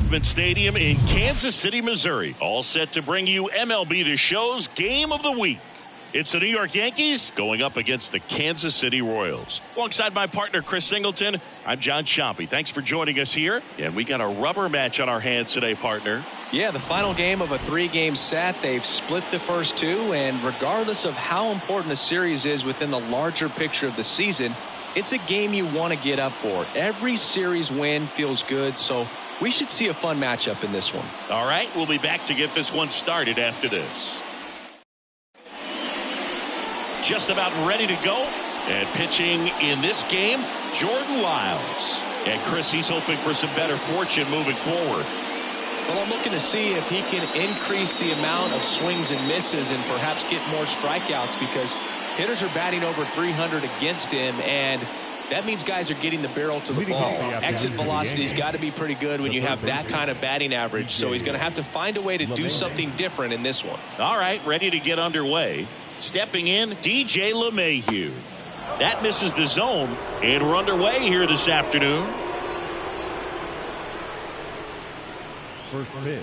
Kauffman Stadium in Kansas City, Missouri. All set to bring you MLB The Show's Game of the Week. It's the New York Yankees going up against the Kansas City Royals. Alongside my partner, Chris Singleton, I'm John Chompy. Thanks for joining us here. And we got a rubber match on our hands today, partner. Yeah, the final game of a 3-game set. They've split the first two, and regardless of how important a series is within the larger picture of the season, it's a game you want to get up for. Every series win feels good, so we should see a fun matchup in this one. All right, we'll be back to get this one started after this. Just about ready to go. And pitching in this game, Jordan Lyles. And Chris, he's hoping for some better fortune moving forward. Well, I'm looking to see if he can increase the amount of swings and misses and perhaps get more strikeouts, because hitters are batting over 300 against him, and that means guys are getting the barrel to the ball. Exit velocity's got to be pretty good when you have that kind of batting average, so he's going to have to find a way to do something different in this one. All right, ready to get underway. Stepping in, DJ LeMahieu. That misses the zone, and we're underway here this afternoon. First pitch,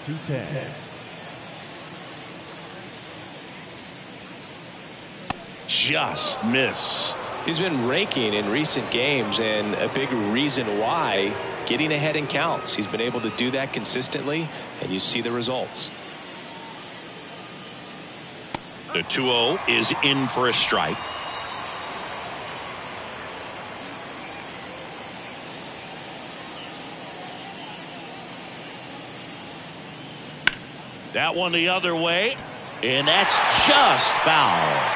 2-10. Just missed. He's been raking in recent games, and a big reason why, getting ahead in counts. He's been able to do that consistently, and you see the results. The 2-0 is in for a strike. That one the other way, and that's just foul.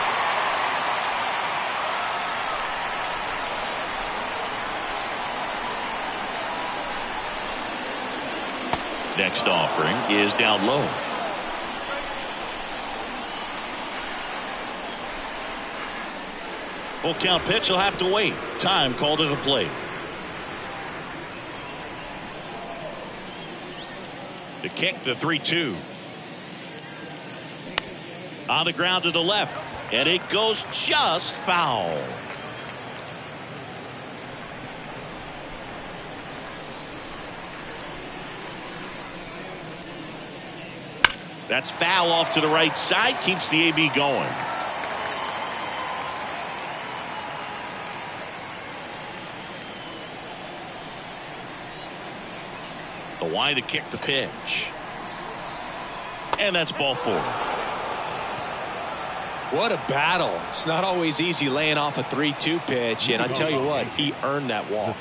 Next offering is down low. Full count pitch, he'll have to wait. Time called to the plate. The kick, the 3-2. On the ground to the left, and it goes just foul. That's foul off to the right side, keeps the AB going. The wide to kick the pitch. And that's ball 4. What a battle. It's not always easy laying off a 3-2 pitch, and I tell you what, he earned that walk.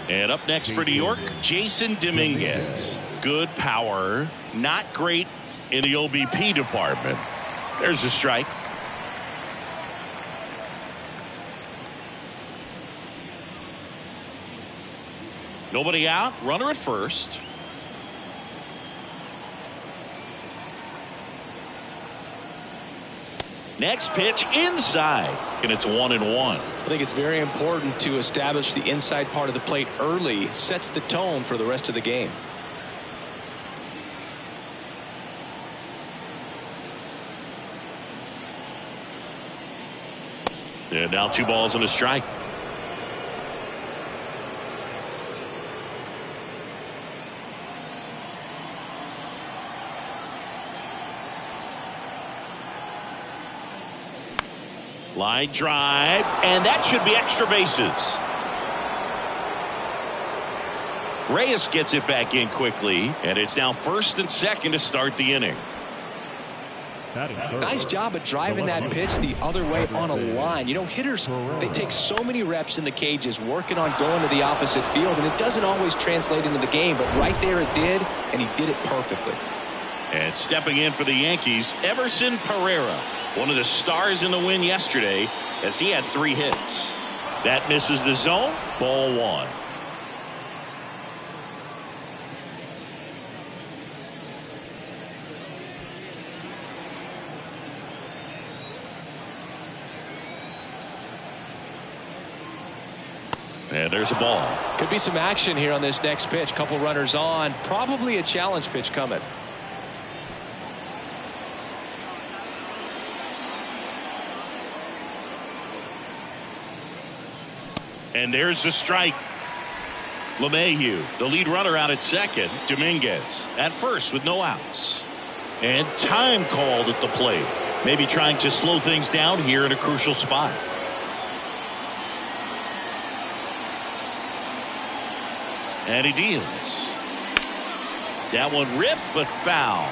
And up next for New York, Jason Dominguez. Good power, not great in the OBP department. There's a strike. Nobody out, runner at first. Next pitch inside, and it's 1-1. I think it's very important to establish the inside part of the plate early. It sets the tone for the rest of the game. And now 2 balls and a strike. Line drive, and that should be extra bases. Reyes gets it back in quickly, and it's now 1st and 2nd to start the inning. Nice job of driving that pitch the other way on a line. You know, hitters, they take so many reps in the cages working on going to the opposite field, and it doesn't always translate into the game, but right there it did, and he did it perfectly. And stepping in for the Yankees, Everson Pereira, one of the stars in the win yesterday, as he had 3 hits. That misses the zone, ball 1. And there's a ball. Could be some action here on this next pitch. Couple runners on. Probably a challenge pitch coming. And there's the strike. LeMahieu, the lead runner out at second. Dominguez at first with no outs. And time called at the plate. Maybe trying to slow things down here in a crucial spot. And he deals. That one ripped, but foul.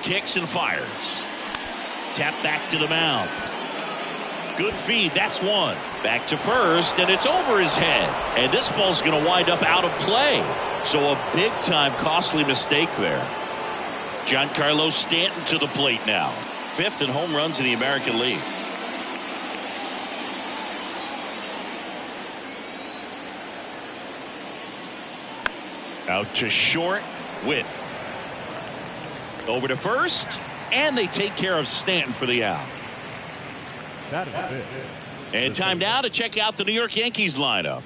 Kicks and fires. Tap back to the mound. Good feed. That's one. Back to first, and it's over his head. And this ball's going to wind up out of play. So a big-time costly mistake there. Giancarlo Stanton to the plate now. 5th in home runs in the American League. Out to short. Witt. Over to first, and they take care of Stanton for the out. That is it. And time now to check out the New York Yankees lineup.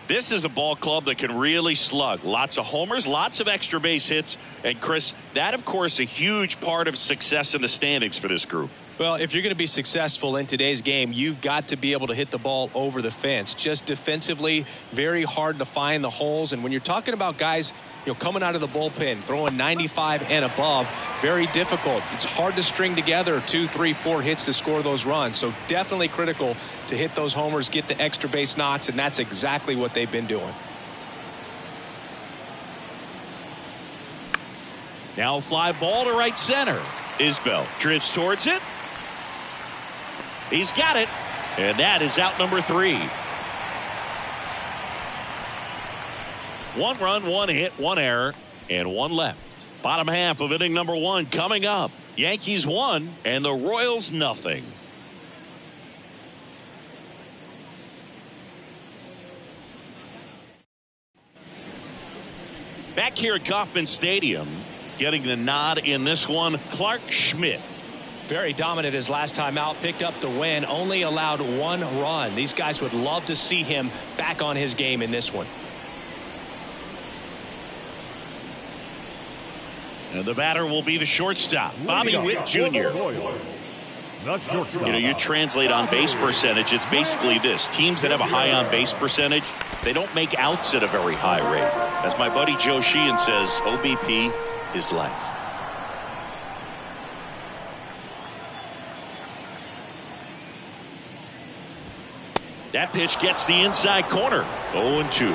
This is a ball club that can really slug. Lots of homers, lots of extra base hits. And Chris, that of course a huge part of success in the standings for this group. Well, if you're going to be successful in today's game, you've got to be able to hit the ball over the fence. Just defensively, very hard to find the holes. And when you're talking about guys, coming out of the bullpen, throwing 95 and above, very difficult. It's hard to string together 2, 3, 4 hits to score those runs. So definitely critical to hit those homers, get the extra base knocks, and that's exactly what they've been doing. Now a fly ball to right center. Isbell drifts towards it. He's got it. And that is out number 3. 1 run, 1 hit, 1 error, and 1 left. Bottom half of inning number 1 coming up. Yankees 1 and the Royals nothing. Back here at Kauffman Stadium, getting the nod in this one, Clark Schmidt. Very dominant his last time out, picked up the win, only allowed 1 run. These guys would love to see him back on his game in this one. And the batter will be the shortstop, Bobby Witt Jr. You translate on base percentage, it's basically this. Teams that have a high on base percentage, they don't make outs at a very high rate. As my buddy Joe Sheehan says, OBP is life. That pitch gets the inside corner. 0-2.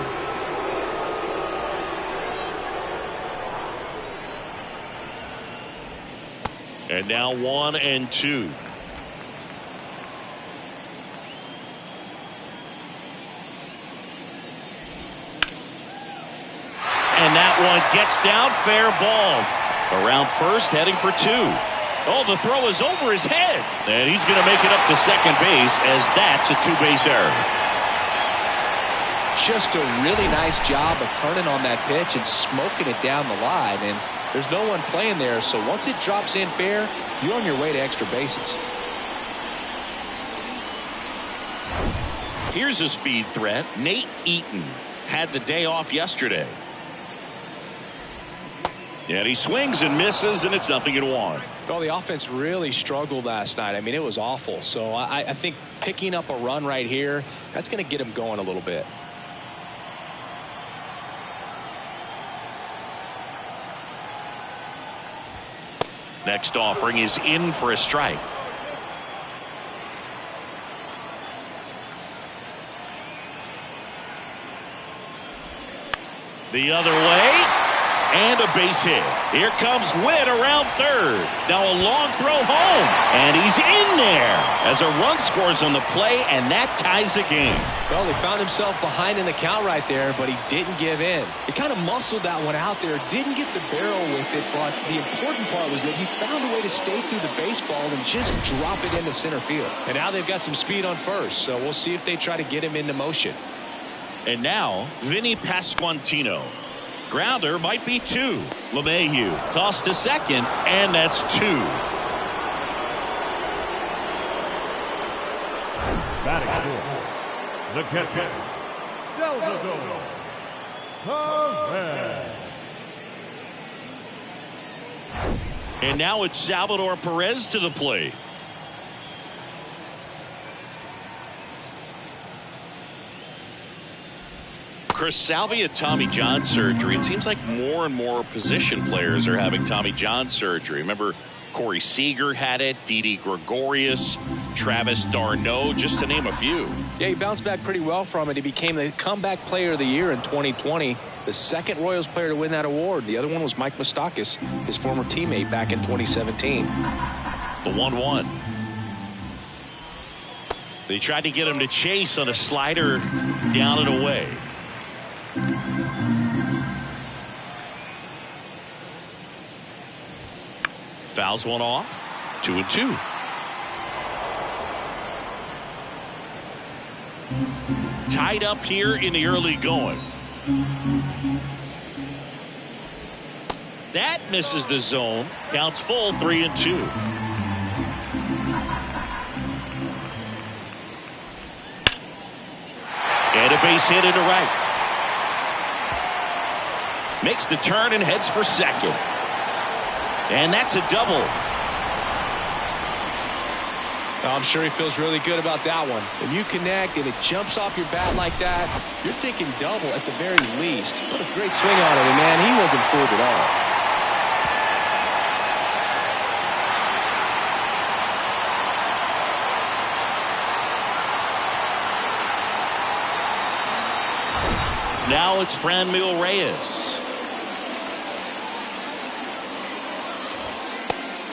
And now 1-2. And that one gets down, fair ball. Around first, heading for 2. Oh, the throw is over his head. And he's going to make it up to second base as that's a 2-base error. Just a really nice job of turning on that pitch and smoking it down the line. And there's no one playing there, so once it drops in fair, you're on your way to extra bases. Here's a speed threat. Nate Eaton had the day off yesterday. And he swings and misses, and it's 0-1. Well, the offense really struggled last night. I mean, it was awful. So I think picking up a run right here, that's going to get him going a little bit. Next offering is in for a strike. The other way. And a base hit. Here comes Witt around third. Now a long throw home. And he's in there as a run scores on the play, and that ties the game. Well, he found himself behind in the count right there, but he didn't give in. He kind of muscled that one out there. Didn't get the barrel with it, but the important part was that he found a way to stay through the baseball and just drop it into center field. And now they've got some speed on first, so we'll see if they try to get him into motion. And now, Vinny Pasquantino. Grounder might be 2. LeMahieu tossed to second, and that's 2. Batting for the catcher, Salvador Perez. And now it's Salvador Perez to the plate. Chris Salvi had Tommy John surgery. It seems like more and more position players are having Tommy John surgery. Remember, Corey Seager had it, Didi Gregorius, Travis d'Arnaud, just to name a few. Yeah, he bounced back pretty well from it. He became the comeback player of the year in 2020, the second Royals player to win that award. The other one was Mike Moustakas, his former teammate back in 2017. The 1-1. They tried to get him to chase on a slider down and away. Fouls one off. 2-2. Tied up here in the early going. That misses the zone. Counts full. 3-2. And a base hit into right. Makes the turn and heads for second. And that's a double. I'm sure he feels really good about that one. When you connect and it jumps off your bat like that, you're thinking double at the very least. Put a great swing on it, and man, he wasn't fooled at all. Now it's Franmil Reyes.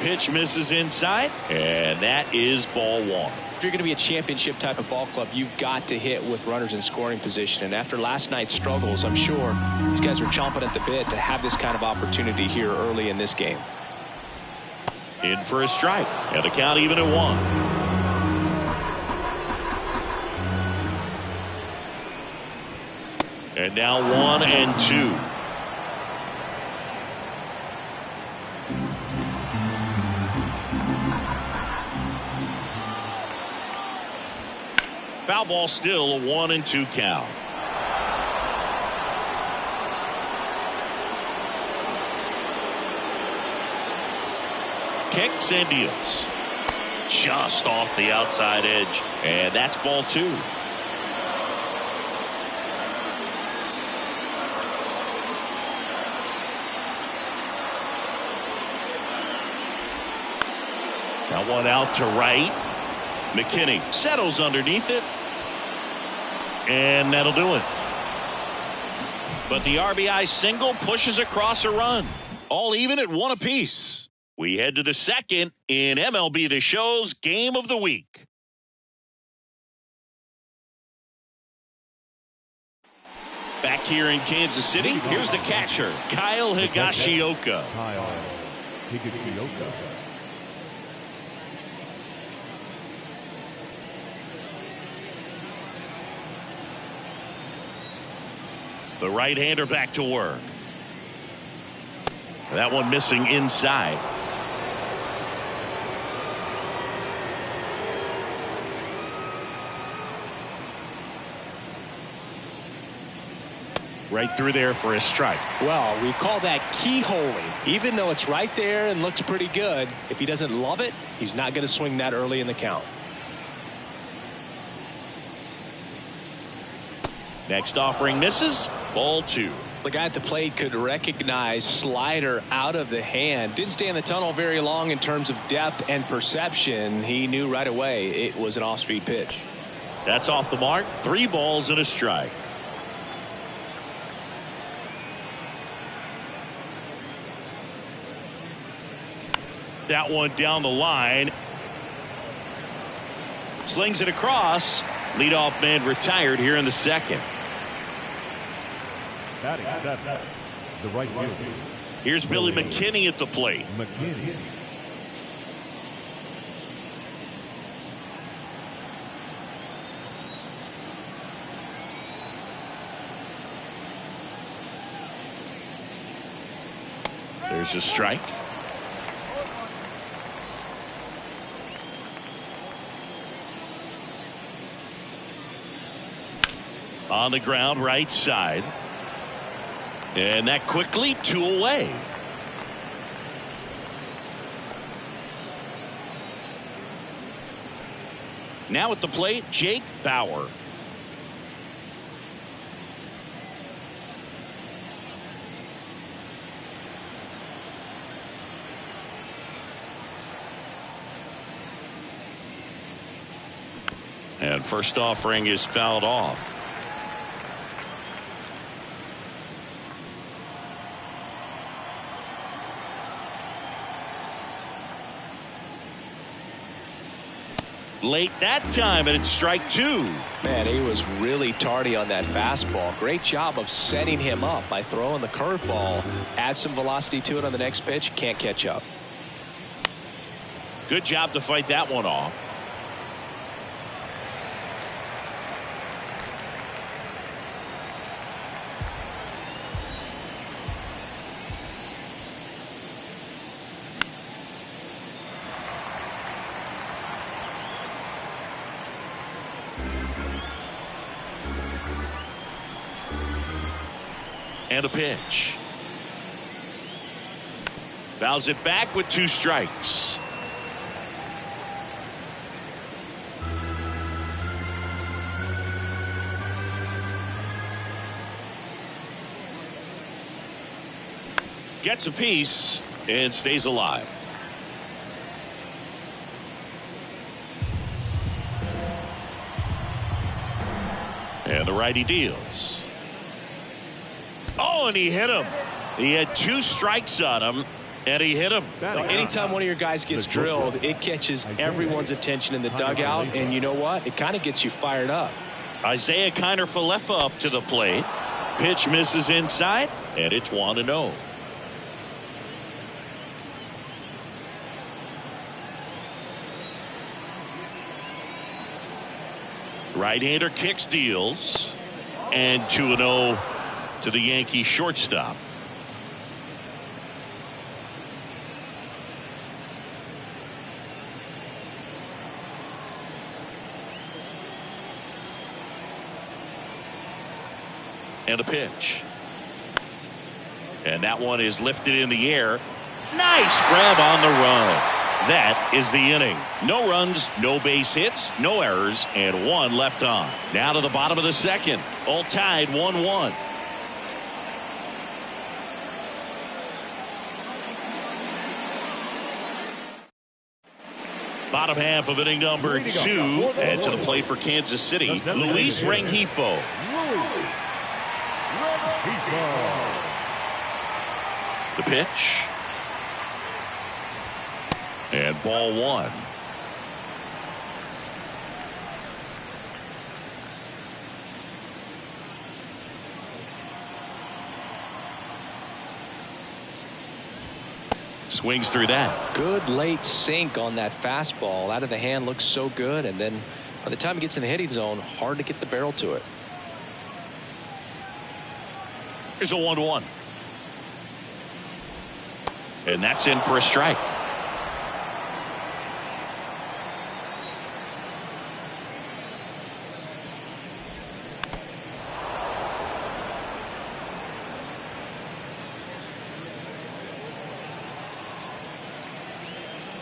Pitch misses inside, and that is ball one. If you're going to be a championship type of ball club, you've got to hit with runners in scoring position. And after last night's struggles, I'm sure these guys are chomping at the bit to have this kind of opportunity here early in this game. In for a strike, and the count even at 1. And now 1-2. Foul ball, still a 1-2 count. Kicks and deals. Just off the outside edge. And that's ball 2. That one out to right. McKinney settles underneath it. And that'll do it. But the RBI single pushes across a run. All even at 1 apiece. We head to the second in MLB The Show's Game of the Week. Back here in Kansas City, here's the catcher, Kyle Higashioka. Kyle Higashioka. The right-hander back to work. That one missing inside. Right through there for a strike. Well, we call that keyholing. Even though it's right there and looks pretty good, if he doesn't love it, he's not going to swing that early in the count. Next offering misses. Ball 2. The guy at the plate could recognize slider out of the hand. Didn't stay in the tunnel very long in terms of depth and perception. He knew right away it was an off-speed pitch. That's off the mark. 3 balls and a strike. That one down the line. Slings it across. Leadoff man retired here in the second. Batting seventh, the right fielder. Here's Billy McKinney at the plate. McKinney. There's a strike. On the ground, right side. And that quickly 2 away. Now at the plate, Jake Bauer. And first offering is fouled off. Late that time, and it's strike two. Man, he was really tardy on that fastball. Great job of setting him up by throwing the curveball. Add some velocity to it on the next pitch. Can't catch up. Good job to fight that one off. And a pitch. Fouls it back with 2 strikes. Gets a piece and stays alive. And the righty deals. Oh, and he hit him. He had 2 strikes on him, and he hit him. Anytime one of your guys gets drilled, it catches everyone's attention in the dugout, and you know what? It kind of gets you fired up. Isaiah Kiner-Falefa up to the plate. Pitch misses inside, and it's 1-0. Right-hander kicks, deals, and 2-0 to the Yankees shortstop. And a pitch. And that one is lifted in the air. Nice grab on the run. That is the inning. No runs, no base hits, no errors, and 1 left on. Now to the bottom of the second. All tied 1-1. Bottom half of inning number 2, and to the plate for Kansas City, Luis Rengifo. The pitch. And ball 1. Swings through that. Good late sink on that fastball. Out of the hand, looks so good, and then by the time it gets in the hitting zone, hard to get the barrel to it. Here's a 1-1. And that's in for a strike.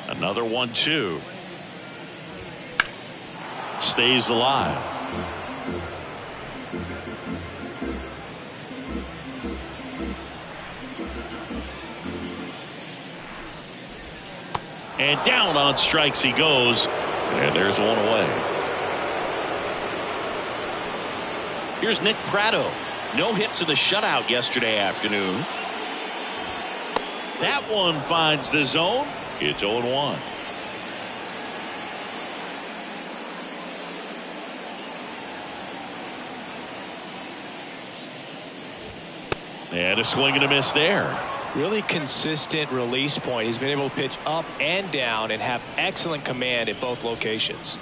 Another 1-2. Stays alive. And down on strikes he goes. And there's 1 away. Here's Nick Pratto. No hits in the shutout yesterday afternoon. That one finds the zone. It's 0-1. And a swing and a miss there. Really consistent release point. He's been able to pitch up and down and have excellent command at both locations.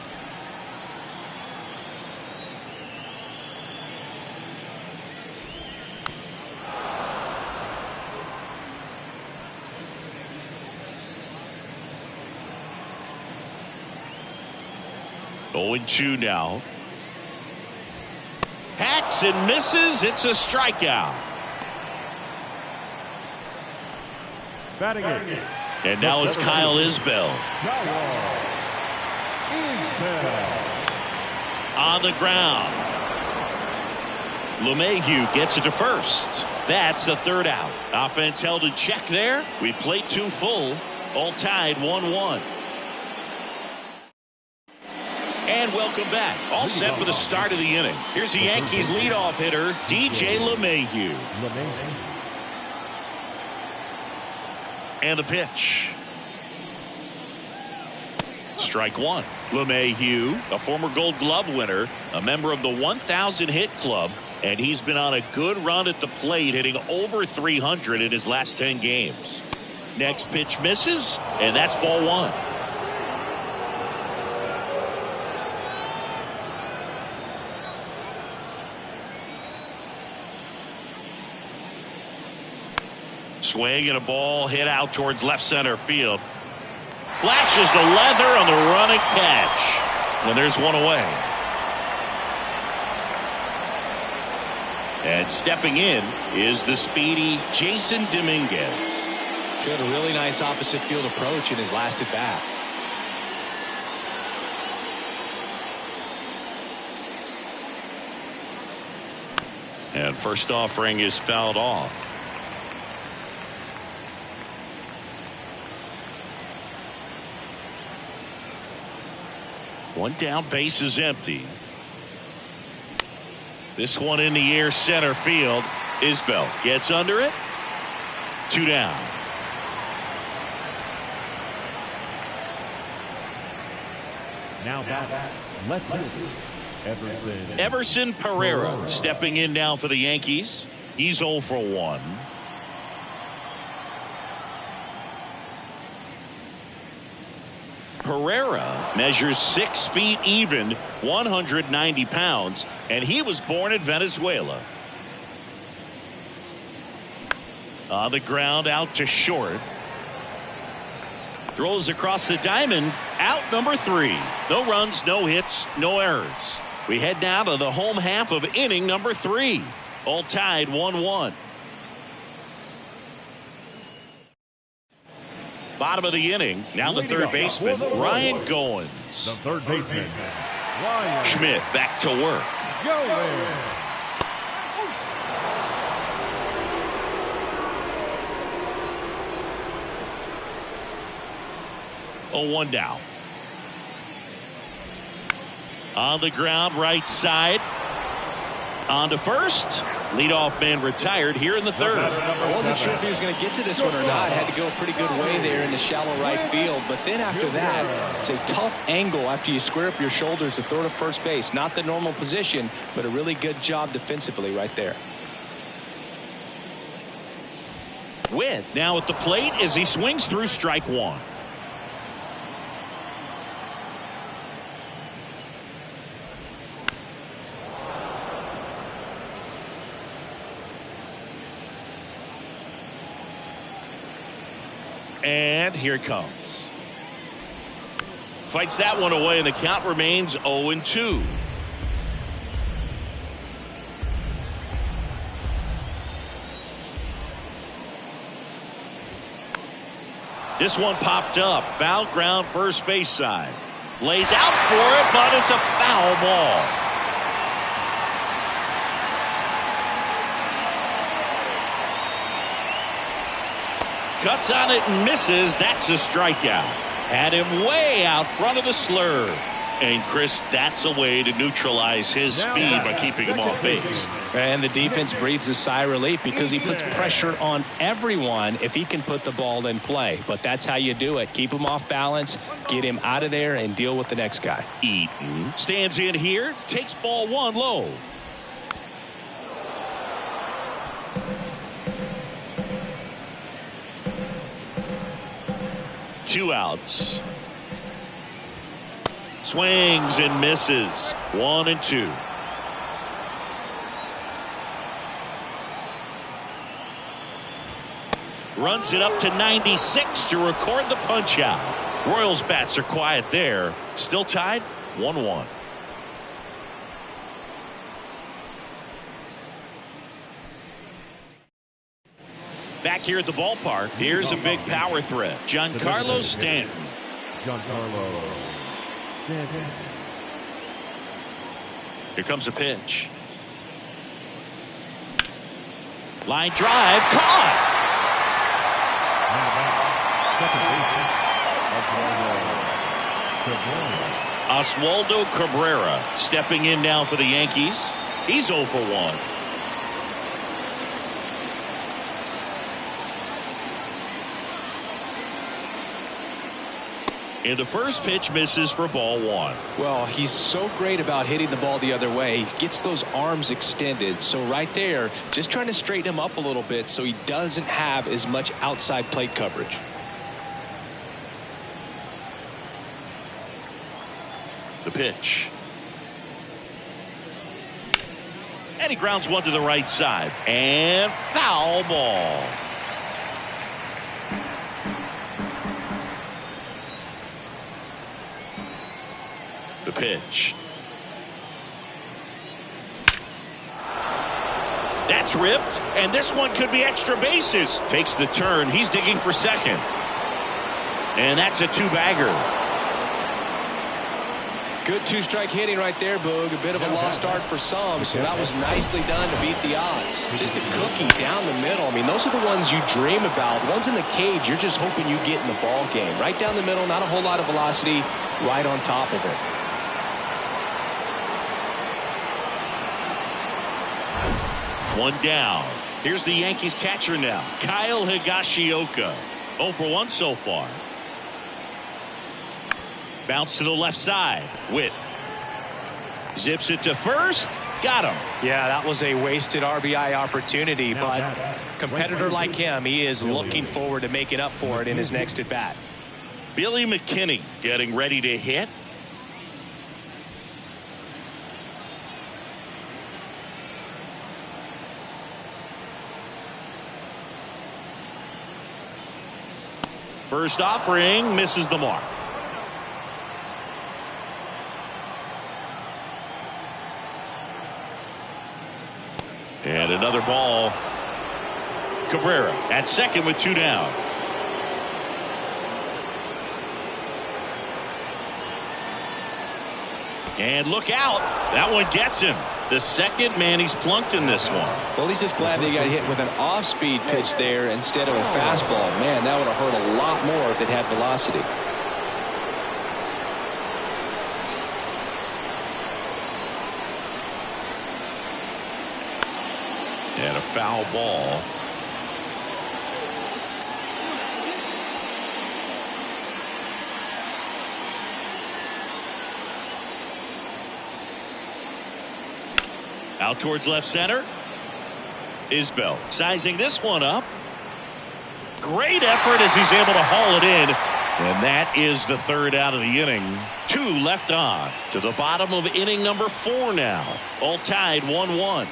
Oh, 0-2 now. Hacks and misses. It's a strikeout. Batting it. And now it's Kyle Isbell. Isbell. On the ground. LeMahieu gets it to first. That's the third out. Offense held in check there. We played 2 full. All tied 1-1. And welcome back. All set for the start of the inning. Here's the Yankees leadoff hitter, DJ LeMahieu. And the pitch. Strike one. LeMahieu, a former Gold Glove winner, a member of the 1,000 hit club, and he's been on a good run at the plate, hitting over 300 in his last 10 games. Next pitch misses, and that's ball one. Swing and a ball hit out towards left center field. Flashes the leather on the running catch. And there's one away. And stepping in is the speedy Jason Dominguez. Showed a really nice opposite field approach in his last at bat. And first offering is fouled off. One down, base is empty. This one in the air, center field. Isbell gets under it. 2 down. Now back, left fielder, Everson Pereira stepping in now for the Yankees. He's 0 for 1. Pereira measures 6 feet even, 190 pounds, and he was born in Venezuela. On the ground, out to short. Throws across the diamond, out number 3. No runs, no hits, no errors. We head now to the home half of inning number 3. All tied 1-1. Bottom of the inning. Now the third baseman, Ryan Goins. The third baseman, Ryan Schmidt back to work. Goins. 0-1 down. On the ground, right side. On to first. Leadoff man retired here in the third. I wasn't sure if he was going to get to this one or not. Had to go a pretty good way there in the shallow right field. But then after that, it's a tough angle after you square up your shoulders to throw to first base. Not the normal position, but a really good job defensively right there. Witt now at the plate as he swings through strike one. And here it comes. Fights that one away, and the count remains 0-2. This one popped up. Foul ground, first base side. Lays out for it, but it's a foul ball. Cuts on it and misses. That's a strikeout. Had him way out front of the slur. And Chris, that's a way to neutralize his speed by keeping him off base. And the defense breathes a sigh of relief because he puts pressure on everyone if he can put the ball in play. But that's how you do it. Keep him off balance, get him out of there, and deal with the next guy. Eaton stands in here, takes ball one low. Two outs. Swings and misses. 1-2. Runs it up to 96 to record the punch out. Royals bats are quiet there. Still tied 1-1. Back here at the ballpark, here's a big power threat. Giancarlo Stanton. Giancarlo Stanton. Here comes a pitch. Line drive, caught. Oswaldo Cabrera stepping in now for the Yankees. He's 0 for 1. And the first pitch misses for ball 1. Well, he's so great about hitting the ball the other way. He gets those arms extended. So right there, just trying to straighten him up a little bit so he doesn't have as much outside plate coverage. The pitch. And he grounds one to the right side. And foul ball. The pitch. That's ripped, and this one could be extra bases. Takes the turn. He's digging for second. And that's a two-bagger. Good two-strike hitting right there, Boog. A bit of a lost start for some, so that was nicely done to beat the odds. Just a cookie down the middle. I mean, those are the ones you dream about. The ones in the cage, you're just hoping you get in the ball game. Right down the middle, not a whole lot of velocity, right on top of it. One down. Here's the Yankees catcher now, Kyle Higashioka. 0 for 1 so far. Bounce to the left side. Witt zips it to first. Got him. Yeah, that was a wasted RBI opportunity, but a competitor like him, he is looking forward to making up for it in his next at bat. Billy McKinney getting ready to hit. First offering misses the mark. And another ball. Cabrera at second with 2 down. And look out. That one gets him. The second man he's plunked in this one. Well, he's just glad they got hit with an off-speed pitch there instead of a fastball. Man, that would have hurt a lot more if it had velocity. And a foul ball. Out towards left center. Isbell sizing this one up. Great effort as he's able to haul it in. And that is the third out of the inning. 2 left on. To the bottom of inning number 4 now. All tied 1-1.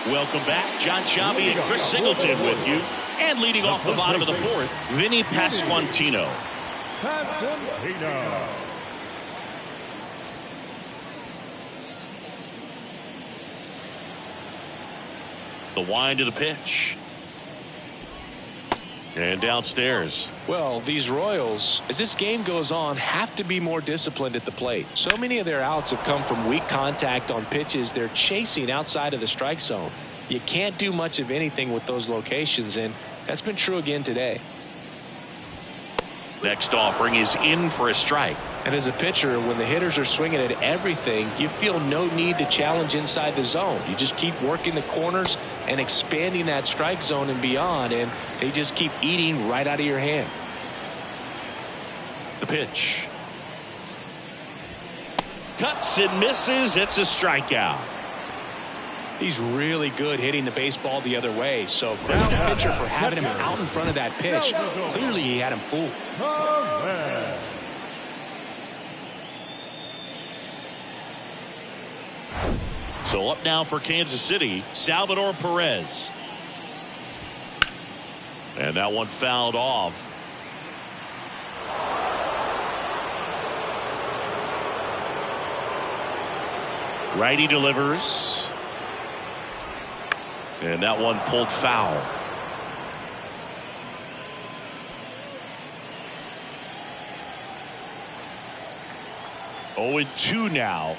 Welcome back. John Sciambi and Chris Singleton with you. And leading off the bottom of the 4th, Vinny Pasquantino. The wind of the pitch. And downstairs. Well, these Royals, as this game goes on, have to be more disciplined at the plate. So many of their outs have come from weak contact on pitches they're chasing outside of the strike zone. You can't do much of anything with those locations, and that's been true again today. Next offering is in for a strike. And as a pitcher, when the hitters are swinging at everything, you feel no need to challenge inside the zone. You just keep working the corners and expanding that strike zone and beyond, and they just keep eating right out of your hand. The pitch. Cuts and misses. It's a strikeout. He's really good hitting the baseball the other way, so credit the pitcher for having him out in front of that pitch. Clearly he had him fooled. So up now for Kansas City, Salvador Perez. And that one fouled off. Righty delivers. And that one pulled foul. 0-2 now.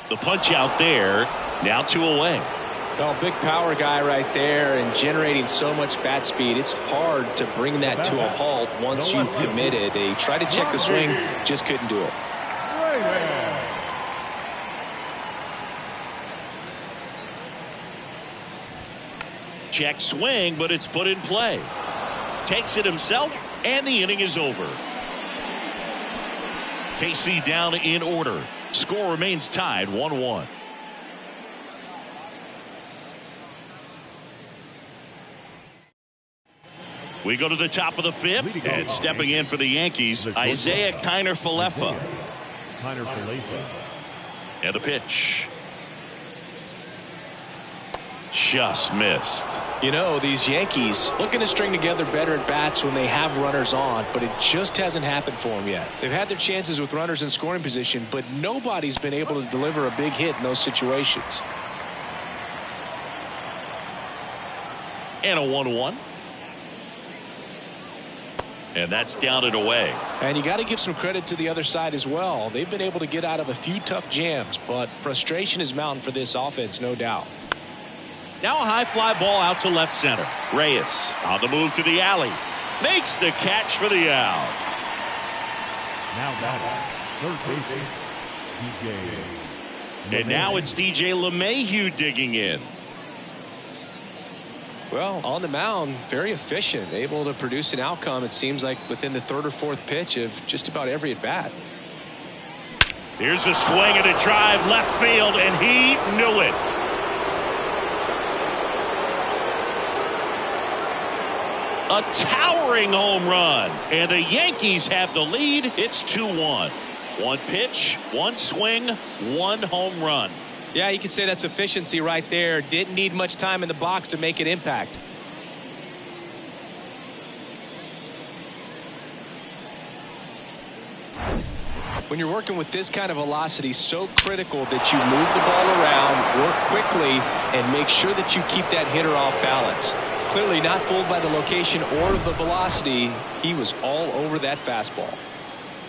The punch out there. Now 2 away. Well, big power guy right there and generating so much bat speed. It's hard to bring that to a halt once you've committed. They tried to check the swing, just couldn't do it. Check swing, but it's put in play. Takes it himself, and the inning is over. KC down in order. Score remains tied 1-1. We go to the top of the fifth, and stepping in for the Yankees, Isaiah Kiner-Falefa. And the pitch. Just missed. You know, these Yankees looking to string together better at bats when they have runners on, but it just hasn't happened for them yet. They've had their chances with runners in scoring position, but nobody's been able to deliver a big hit in those situations. And a 1-1. And that's down and away. And you got to give some credit to the other side as well. They've been able to get out of a few tough jams, but frustration is mounting for this offense, no doubt. Now a high fly ball out to left center. Reyes on the move to the alley. Makes the catch for the out. Now batting, third baseman, DJ. And now it's DJ LeMahieu digging in. Well, on the mound, very efficient, able to produce an outcome, it seems like, within the third or fourth pitch of just about every at-bat. Here's a swing and a drive left field, and he knew it. A towering home run, and the Yankees have the lead. It's 2-1. One pitch, one swing, one home run. Yeah, you could say that's efficiency right there. Didn't need much time in the box to make an impact. When you're working with this kind of velocity, so critical that you move the ball around, work quickly, and make sure that you keep that hitter off balance. Clearly not fooled by the location or the velocity. He was all over that fastball.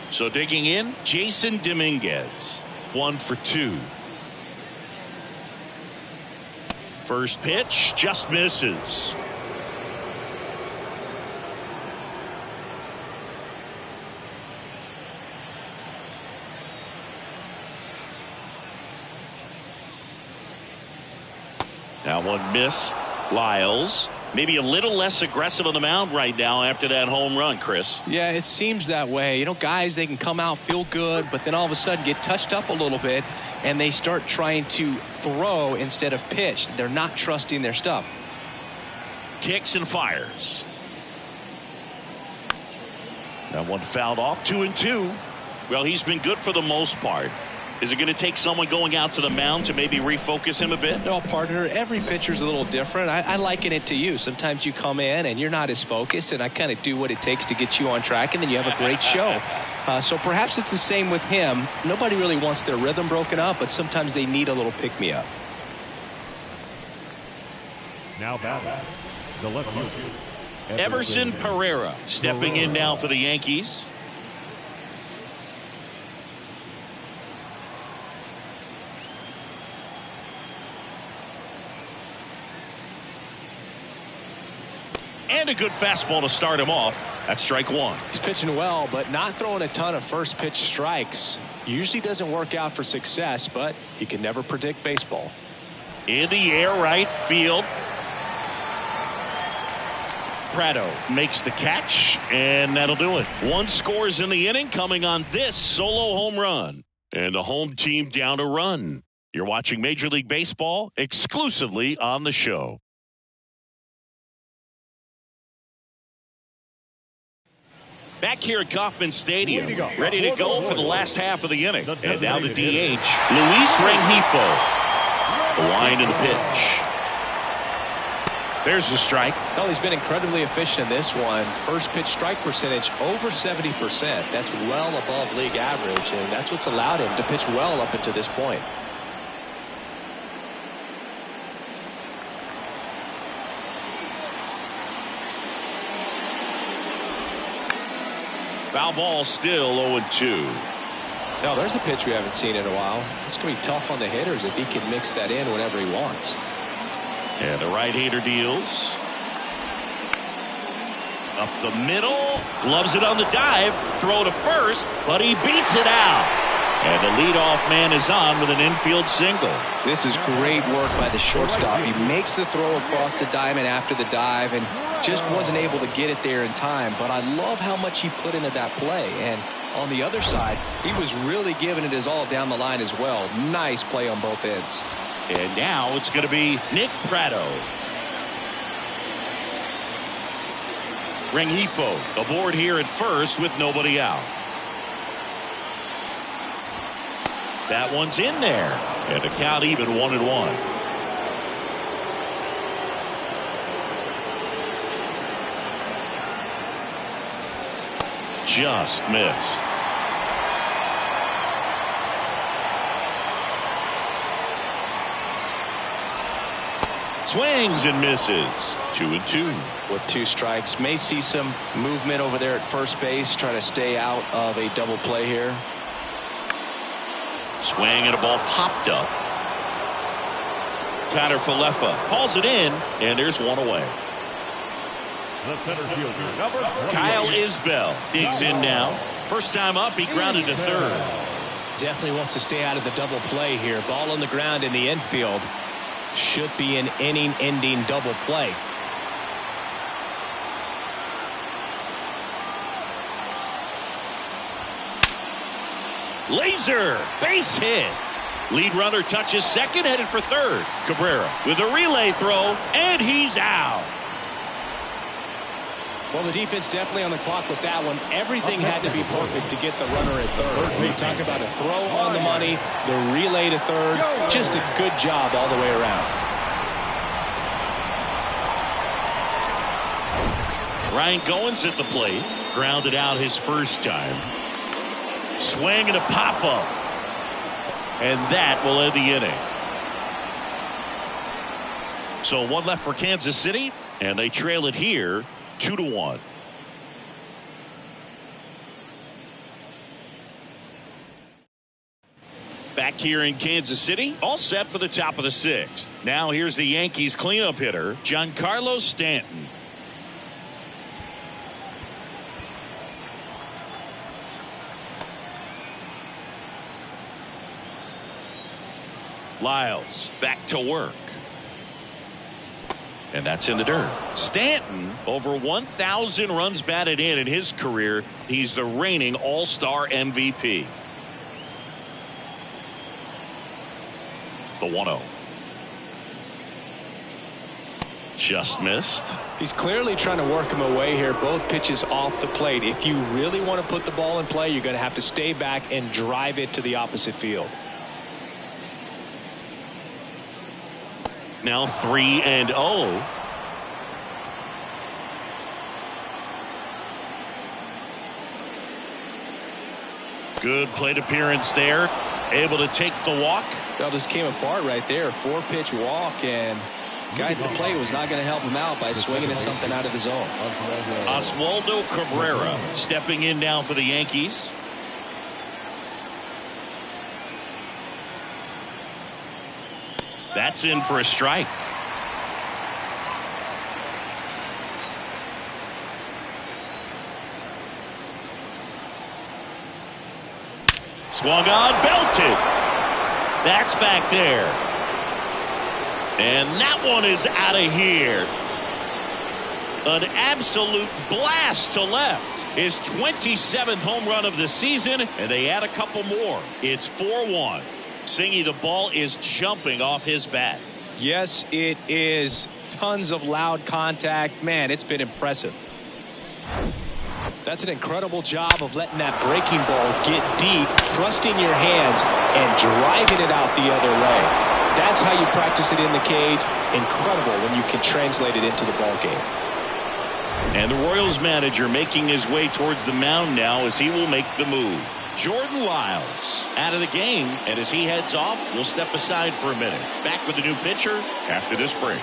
So digging in, Jason Dominguez. 1 for 2. First pitch just misses. That one missed. Lyles maybe a little less aggressive on the mound right now after that home run, Chris. Yeah, it seems that way. You know, guys, they can come out, feel good, but then all of a sudden get touched up a little bit, and they start trying to throw instead of pitch. They're not trusting their stuff. Kicks and fires. That one fouled off. 2-2. Well, he's been good for the most part. Is it going to take someone going out to the mound to maybe refocus him a bit? No, partner, every pitcher's a little different. I liken it to you. Sometimes you come in and you're not as focused, and I kind of do what it takes to get you on track, and then you have a great show. So perhaps it's the same with him. Nobody really wants their rhythm broken up, but sometimes they need a little pick-me-up. Now batting, the left field. Everson Pereira stepping in now for the Yankees. And a good fastball to start him off. That's strike one. He's pitching well, but not throwing a ton of first pitch strikes. Usually doesn't work out for success, but you can never predict baseball. In the air, right field. Prado makes the catch, and that'll do it. One scores in the inning coming on this solo home run. And the home team down a run. You're watching Major League Baseball exclusively on the show. Back here at Kauffman Stadium, ready to go for the last half of the inning. And now the DH, Luis Rengifo. The line and the pitch. There's the strike. Well, he's been incredibly efficient in this one. First pitch strike percentage over 70%. That's well above league average, and that's what's allowed him to pitch well up until this point. Foul ball still 0-2. No, there's a pitch we haven't seen in a while. It's going to be tough on the hitters if he can mix that in whenever he wants. And the right-hander deals. Up the middle. Gloves it on the dive. Throw to first, but he beats it out. And the leadoff man is on with an infield single. This is great work by the shortstop. He makes the throw across the diamond after the dive and just wasn't able to get it there in time. But I love how much he put into that play. And on the other side, he was really giving it his all down the line as well. Nice play on both ends. And now it's going to be Nick Pratto. Rengifo aboard here at first with nobody out. That one's in there. And the count even 1-1. Just missed. Swings and misses. 2-2. With 2 strikes. May see some movement over there at first base. Try to stay out of a double play here. Swing and a ball popped up. Tyler Falefa hauls it in, and there's one away. The center fielder, number 28. Kyle Isbell digs in now. First time up, he grounded to third. Definitely wants to stay out of the double play here. Ball on the ground in the infield. Should be an inning-ending double play. Laser base hit. Lead runner touches second, headed for third. Cabrera with a relay throw, and he's out. Well, the defense definitely on the clock with that one. Everything had to be perfect to get the runner at third. When you talk about a throw on the money, the relay to third, just a good job all the way around. Ryan Goins at the plate. Grounded out his first time. Swing and a pop-up. And that will end the inning. So one left for Kansas City, and they trail it here 2-1. Back here in Kansas City, all set for the top of the 6th. Now here's the Yankees cleanup hitter, Giancarlo Stanton. Lyles back to work. And that's in the dirt. Stanton, over 1,000 runs batted in his career. He's the reigning all-star MVP. The 1-0. Just missed. He's clearly trying to work him away here. Both pitches off the plate. If you really want to put the ball in play, you're going to have to stay back and drive it to the opposite field. Now 3-0. Good plate appearance there. Able to take the walk. That just came apart right there. 4-pitch walk, and guy at the plate was not going to help him out by swinging at something out of the zone. Oswaldo Cabrera stepping in now for the Yankees. That's in for a strike. Swung on, belted. That's back there. And that one is out of here. An absolute blast to left. His 27th home run of the season, and they add a couple more. It's 4-1. Singy, the ball is jumping off his bat. Yes, it is. Tons of loud contact. Man, it's been impressive. That's an incredible job of letting that breaking ball get deep, trusting your hands, and driving it out the other way. That's how you practice it in the cage. Incredible when you can translate it into the ball game. And the Royals manager making his way towards the mound now as he will make the move. Jordan Lyles out of the game, and as he heads off, we'll step aside for a minute. Back with the new pitcher after this break.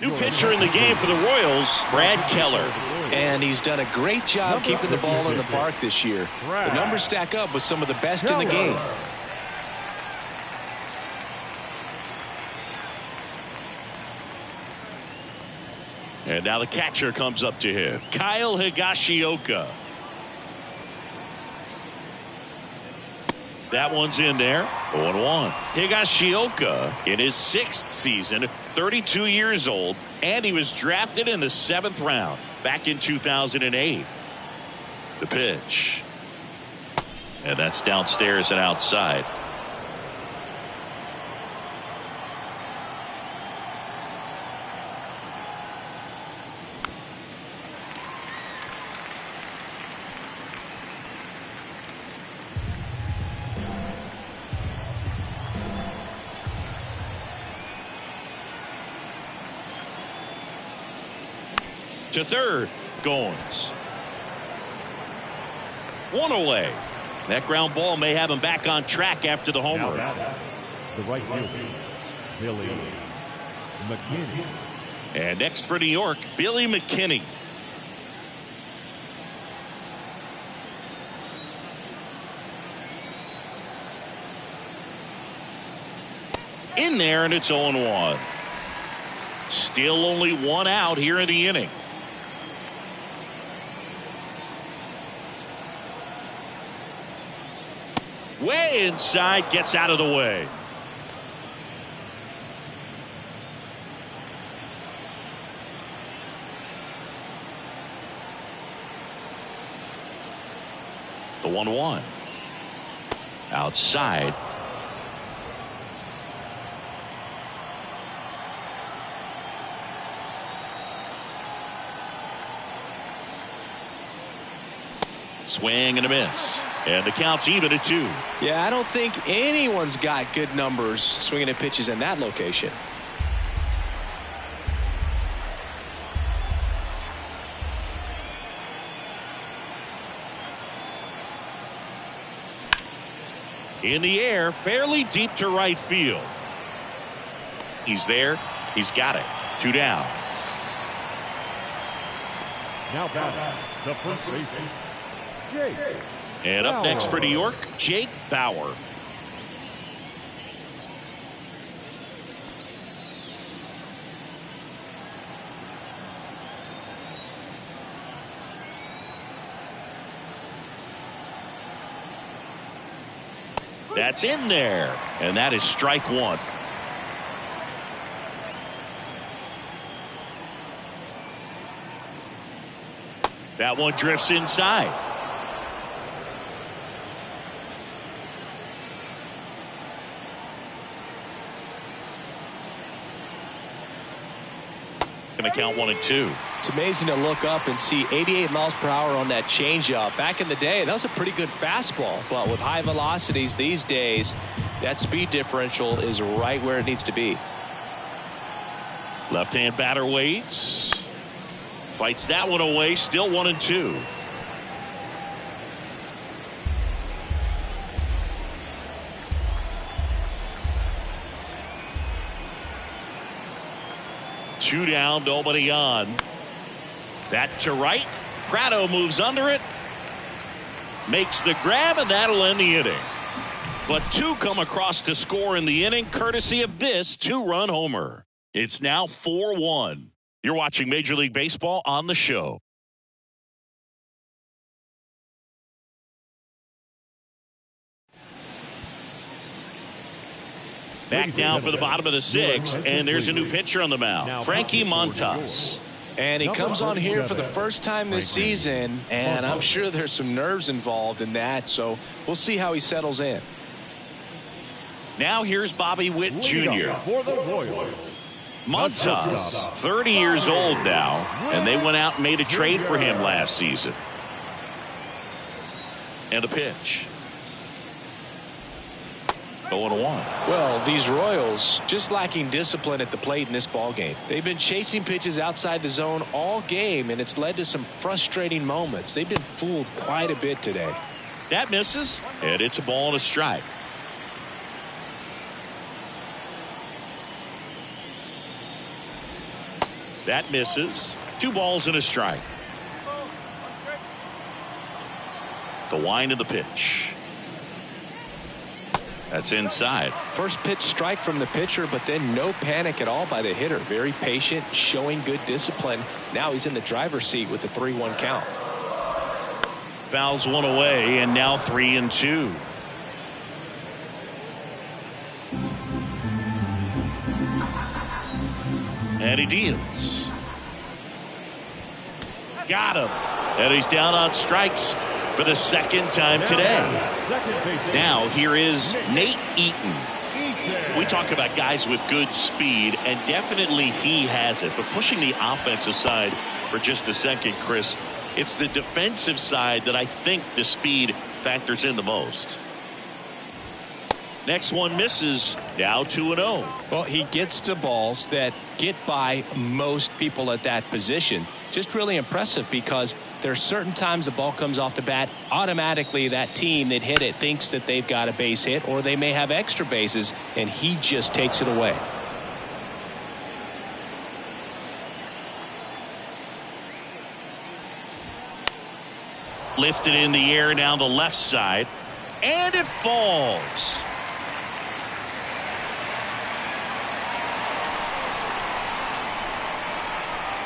New pitcher in the game for the Royals, Brad Keller. And he's done a great job keeping the ball in the park this year. The numbers stack up with some of the best in the game. And now the catcher comes up to him, Kyle Higashioka. That one's in there. 0-1. Higashioka in his 6th season, 32 years old, and he was drafted in the 7th round back in 2008. The pitch. And that's downstairs and outside. To third, Goins. One away. That ground ball may have him back on track after the homer. The right fielder, Billy McKinney. And next for New York, Billy McKinney. In there, and it's 0-1. Still only one out here in the inning. Way inside, gets out of the way. The 1-1. Outside. Swing and a miss. And the count's even at 2. Yeah, I don't think anyone's got good numbers swinging at pitches in that location. In the air, fairly deep to right field. He's there. He's got it. 2 down. Now batting, the first baseman, Jake. And up next for New York, Jake Bauer. That's in there, and that is strike 1. That one drifts inside. Going to count 1-2. It's amazing to look up and see 88 miles per hour on that changeup. Back in the day, that was a pretty good fastball. But with high velocities these days, that speed differential is right where it needs to be. Left-hand batter waits. Fights that one away. Still 1-2. Two down, nobody on. That to right. Prado moves under it. Makes the grab, and that'll end the inning. But 2 come across to score in the inning, courtesy of this 2-run homer. It's now 4-1. You're watching Major League Baseball on the show. Back now for the bottom of the 6th, and there's a new pitcher on the mound, Frankie Montas. And he comes on here for the first time this season, and I'm sure there's some nerves involved in that, so we'll see how he settles in. Now here's Bobby Witt Jr. For the Royals, Montas, 30 years old now, and they went out and made a trade for him last season. And a pitch. 0-1. Well, these Royals just lacking discipline at the plate in this ballgame. They've been chasing pitches outside the zone all game, and it's led to some frustrating moments. They've been fooled quite a bit today. That misses, and it's a ball and a strike. That misses. 2 balls and a strike. The wind of the pitch. That's inside. First pitch strike from the pitcher, but then no panic at all by the hitter. Very patient, showing good discipline. Now he's in the driver's seat with the 3-1 count. Fouls one away, and now 3-2. And he deals. Got him. And he's down on strikes for the second time today. Now here is Nate Eaton. We talk about guys with good speed, and definitely he has it. But pushing the offense aside for just a second, Chris, it's the defensive side that I think the speed factors in the most. Next one misses. Now 2-0. Well, he gets to balls that get by most people at that position. Just really impressive, because there are certain times the ball comes off the bat, automatically that team that hit it thinks that they've got a base hit, or they may have extra bases, and he just takes it away. Lifted in the air down the left side, and it falls.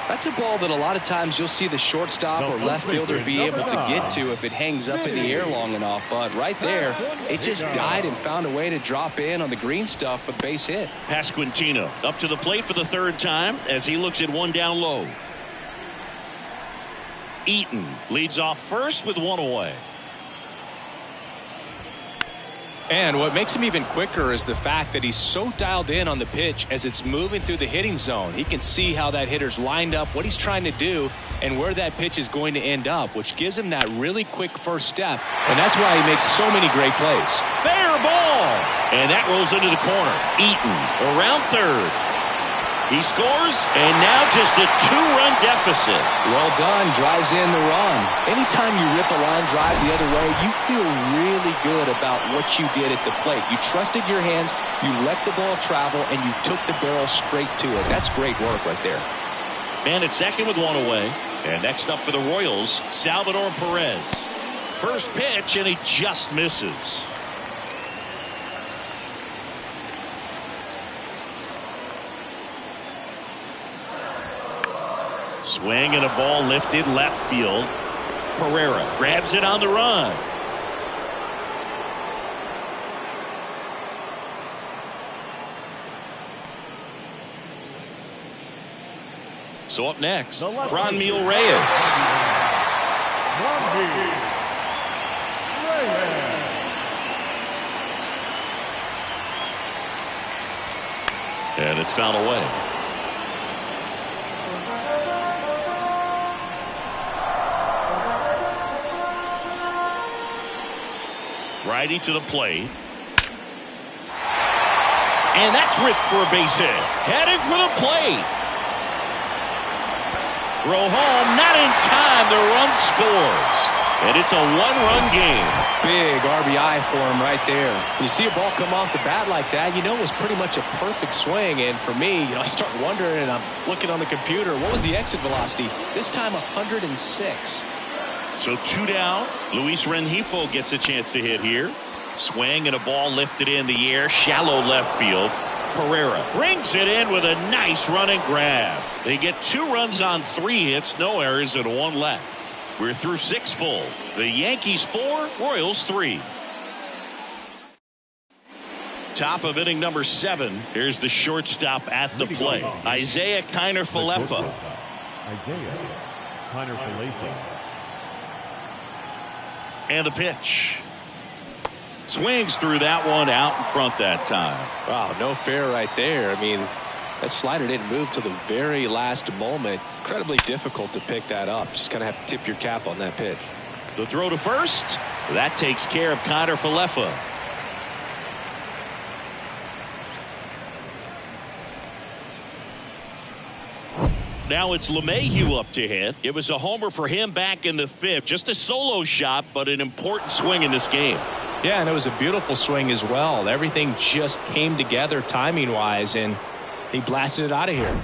That's a ball that a lot of times you'll see the shortstop or left fielder be able to get to if it hangs up in the air long enough. But right there, it just died and found a way to drop in on the green stuff for the base hit. Pasquantino up to the plate for the 3rd time as he looks at 1 down low. Eaton leads off first with 1 away. And what makes him even quicker is the fact that he's so dialed in on the pitch as it's moving through the hitting zone. He can see how that hitter's lined up, what he's trying to do, and where that pitch is going to end up, which gives him that really quick first step. And that's why he makes so many great plays. Fair ball. And that rolls into the corner. Eaton around third. He scores, and now just a 2-run deficit. Well done. Drives in the run. Anytime you rip a line drive the other way, you feel really good about what you did at the plate. You trusted your hands, you let the ball travel, and you took the barrel straight to it. That's great work right there. Man at second with 1 away. And next up for the Royals, Salvador Perez. First pitch, and he just misses. Swing and a ball lifted left field. Pereira grabs it on the run. So up next, Franmil Reyes. And it's fouled away. Righty to the plate. And that's ripped for a base hit. Heading for the plate. Rojo not in time. The run scores. And it's a 1-run game. Big RBI for him right there. You see a ball come off the bat like that, you know it was pretty much a perfect swing. And for me, I start wondering, and I'm looking on the computer, what was the exit velocity? This time 106. So 2 down. Luis Rengifo gets a chance to hit here. Swing and a ball lifted in the air. Shallow left field. Pereira brings it in with a nice running grab. They get 2 runs on 3 hits, no errors, and 1 left. We're through 6 full. The Yankees 4, Royals 3. Top of inning number 7. Here's the shortstop at the plate, Isaiah Kiner-Falefa. Isaiah Kiner-Falefa. And the pitch. Swings through that one, out in front that time. Wow, no fair right there. I mean, that slider didn't move till the very last moment. Incredibly difficult to pick that up. Just kind of have to tip your cap on that pitch. The throw to first. That takes care of Kiner-Falefa. Now it's LeMahieu up to hit. It was a homer for him back in the 5th. Just a solo shot, but an important swing in this game. Yeah, and it was a beautiful swing as well. Everything just came together timing-wise, and he blasted it out of here.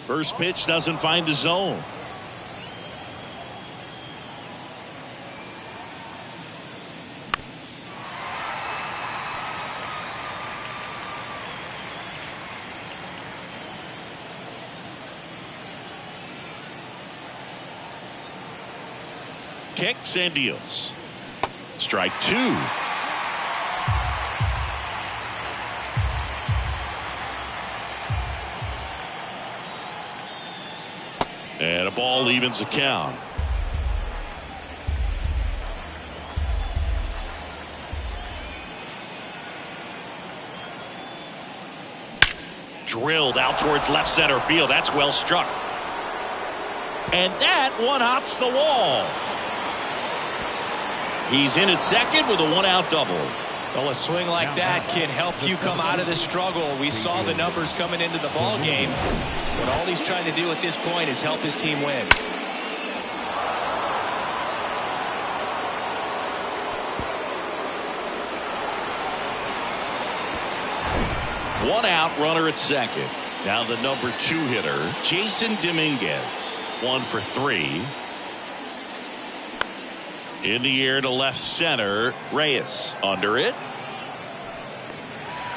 First pitch doesn't find the zone. Kicks and deals. Strike two. And a ball evens the count. Drilled out towards left center field. That's well struck. And that one hops the wall. He's in at second with a one-out double. Well, a swing like that can help you come out of this struggle. We saw the numbers coming into the ball game, but all he's trying to do at this point is help his team win. One out, runner at second. Now the number 2 hitter, Jason Dominguez. 1 for 3. In the air to left center, Reyes under it.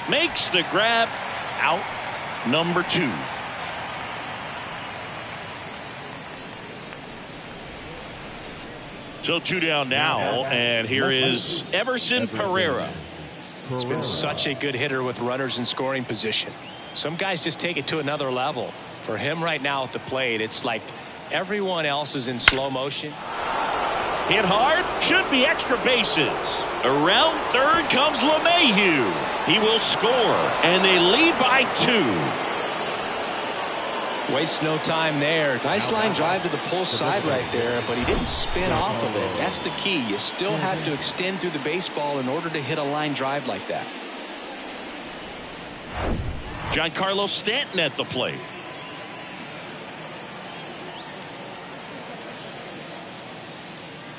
Makes the grab. Out number 2. So 2 down now, and here is Everson Pereira. He's been such a good hitter with runners in scoring position. Some guys just take it to another level. For him right now at the plate, it's like everyone else is in slow motion. Hit hard, should be extra bases. Around third comes LeMahieu. He will score, and they lead by 2. Waste no time there. Nice line drive to the pull side right there, but he didn't spin off of it. That's the key. You still have to extend through the baseball in order to hit a line drive like that. Giancarlo Stanton at the plate.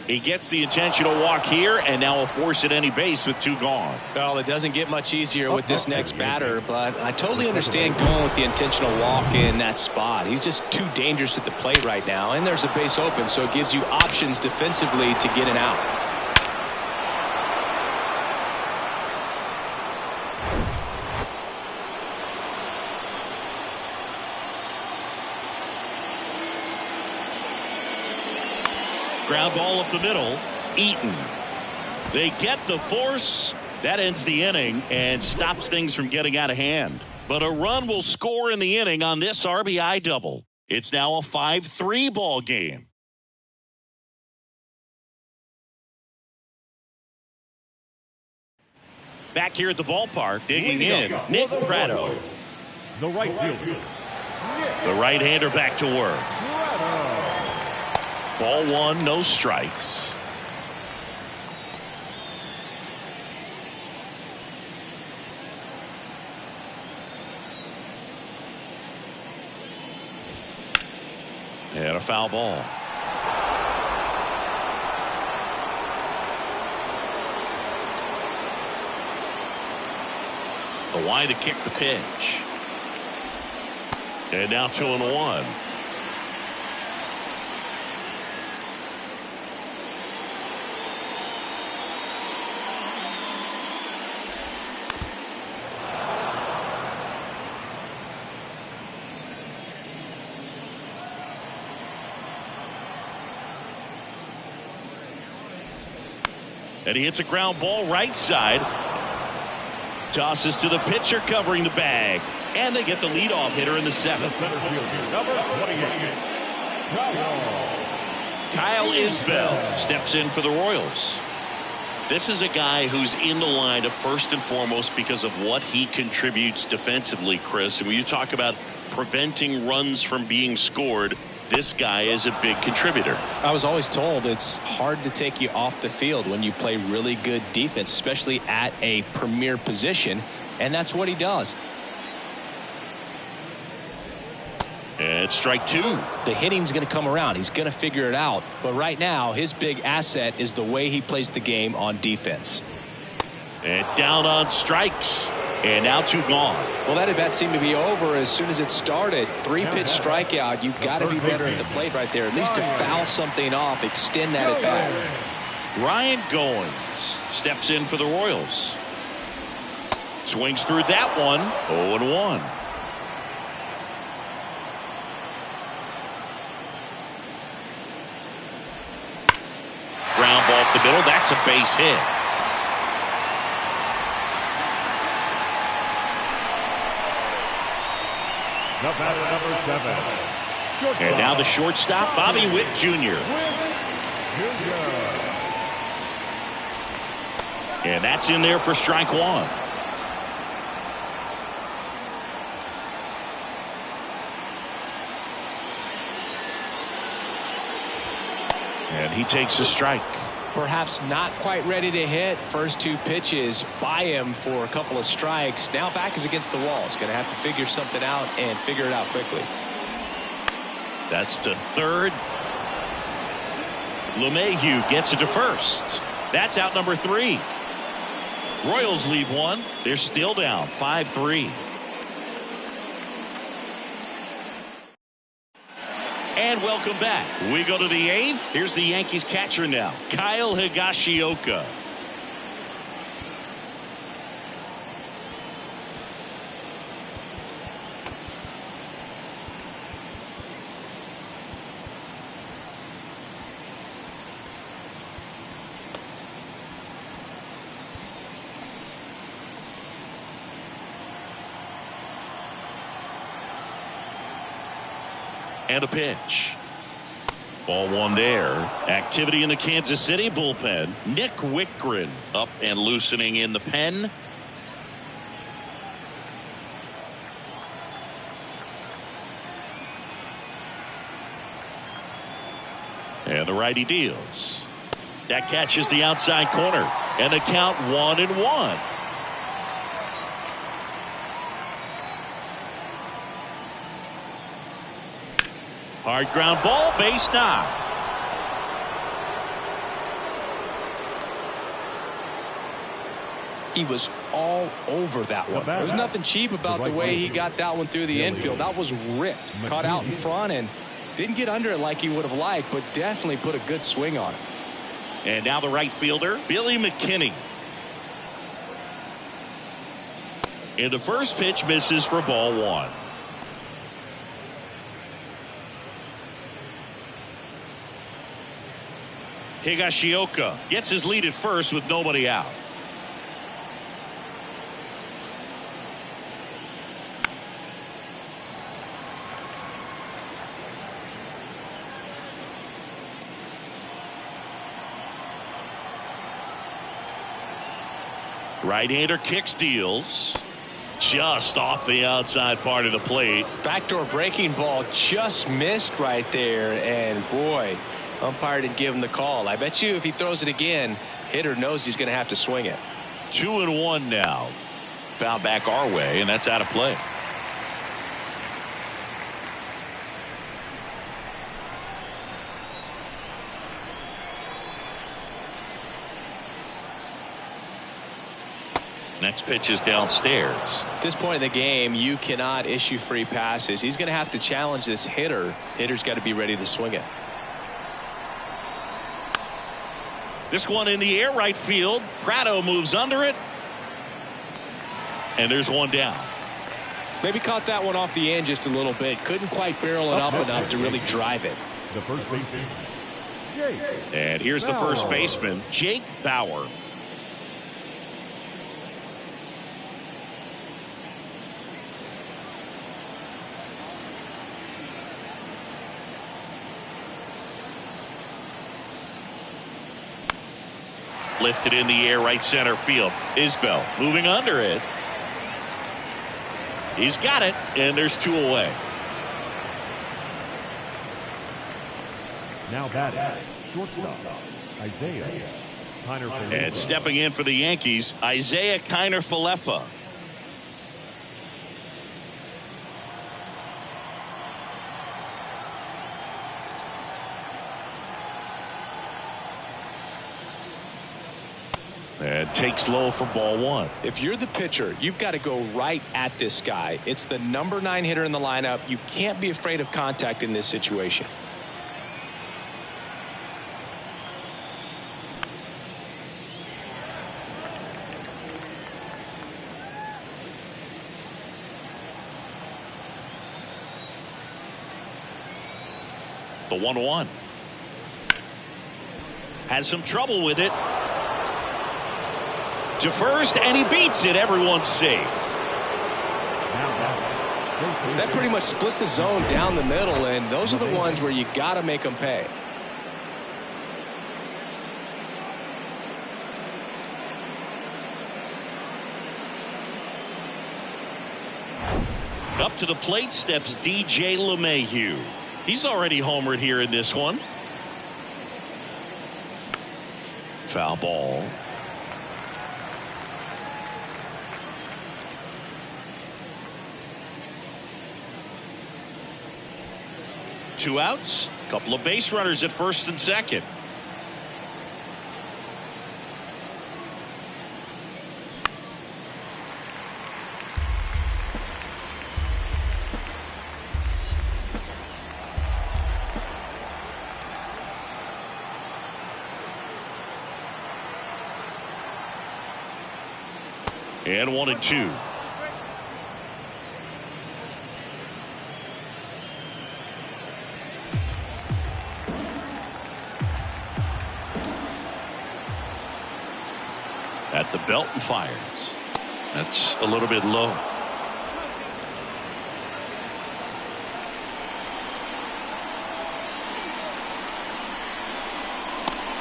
He gets the intentional walk here, and now will force at any base with 2 gone. Well, it doesn't get much easier with this next batter, but I totally understand going with the intentional walk in that spot. He's just too dangerous at the plate right now, and there's a base open, so it gives you options defensively to get an out. Ground ball up the middle. Eaton. They get the force. That ends the inning and stops things from getting out of hand. But a run will score in the inning on this RBI double. It's now a 5-3 ball game. Back here at the ballpark, digging in, Nick Pratto. The right fielder. The right-hander back to work. Ball 1, no strikes. And a foul ball. The wide to kick the pitch. And now 2-1. And he hits a ground ball right side. Tosses to the pitcher covering the bag. And they get the leadoff hitter in the 7th. Number 28. Kyle Isbell steps in for the Royals. This is a guy who's in the lineup first and foremost because of what he contributes defensively, Chris. And when you talk about preventing runs from being scored, this guy is a big contributor. I was always told it's hard to take you off the field when you play really good defense, especially at a premier position, and that's what he does. And strike 2. The hitting's going to come around. He's going to figure it out. But right now, his big asset is the way he plays the game on defense. And down on strikes. And now 2 gone. Well, that at bat seemed to be over as soon as it started. 3-pitch strikeout. You've got to be better at the plate right there. At least to foul something off, extend that at bat. Ryan Goins steps in for the Royals. Swings through that one. 0-1. Ground ball up the middle. That's a base hit. The batter, number 7. And now the shortstop, Bobby Witt Jr. And that's in there for strike 1. And he takes a strike. Perhaps not quite ready to hit. First 2 pitches by him for a couple of strikes. Now back is against the wall. He's going to have to figure something out and figure it out quickly. That's to third. LeMahieu gets it to first. That's out number 3. Royals lead 1. They're still down 5-3. And welcome back. We go to the 8th. Here's the Yankees catcher now, Kyle Higashioka. And a pitch. Ball 1 there. Activity in the Kansas City bullpen. Nick Wickgren up and loosening in the pen. And the righty deals. That catches the outside corner. And the count 1-1. Hard ground ball, base knock. He was all over that one. There was nothing cheap about the way he got that one through the infield. That was ripped, caught out in front, and didn't get under it like he would have liked, but definitely put a good swing on it. And now the right fielder, Billy McKinney. And the first pitch misses for ball 1. Higashioka gets his lead at first with nobody out. Right-hander kicks, deals. Just off the outside part of the plate. Backdoor breaking ball just missed right there, and boy, umpire didn't give him the call. I bet you if he throws it again, hitter knows he's going to have to swing it. 2-1 now. Foul back our way, and that's out of play. Next pitch is downstairs. At this point in the game, you cannot issue free passes. He's going to have to challenge this hitter. Hitter's got to be ready to swing it. This one in the air, right field. Prado moves under it. And there's one down. Maybe caught that one off the end just a little bit. Couldn't quite barrel it up enough to really drive it. The first baseman, Jake. And here's the first baseman, Jake Bauer. Lifted in the air, right center field. Isbell moving under it. He's got it, and there's 2 away. Now batting, shortstop, Isaiah Kiner-Falefa. And stepping in for the Yankees, Isaiah Kiner-Falefa. And takes low for ball one. If you're the pitcher, you've got to go right at this guy. It's the number 9 hitter in the lineup. You can't be afraid of contact in this situation. The 1-1. Has some trouble with it. To first, and he beats it. Everyone's safe. That pretty much split the zone down the middle, and those are the ones where you got to make them pay. Up to the plate steps DJ LeMahieu. He's already homered here in this one. Foul ball. Two outs. Couple of base runners at first and second. And 1-2. At the belt and fires. That's a little bit low.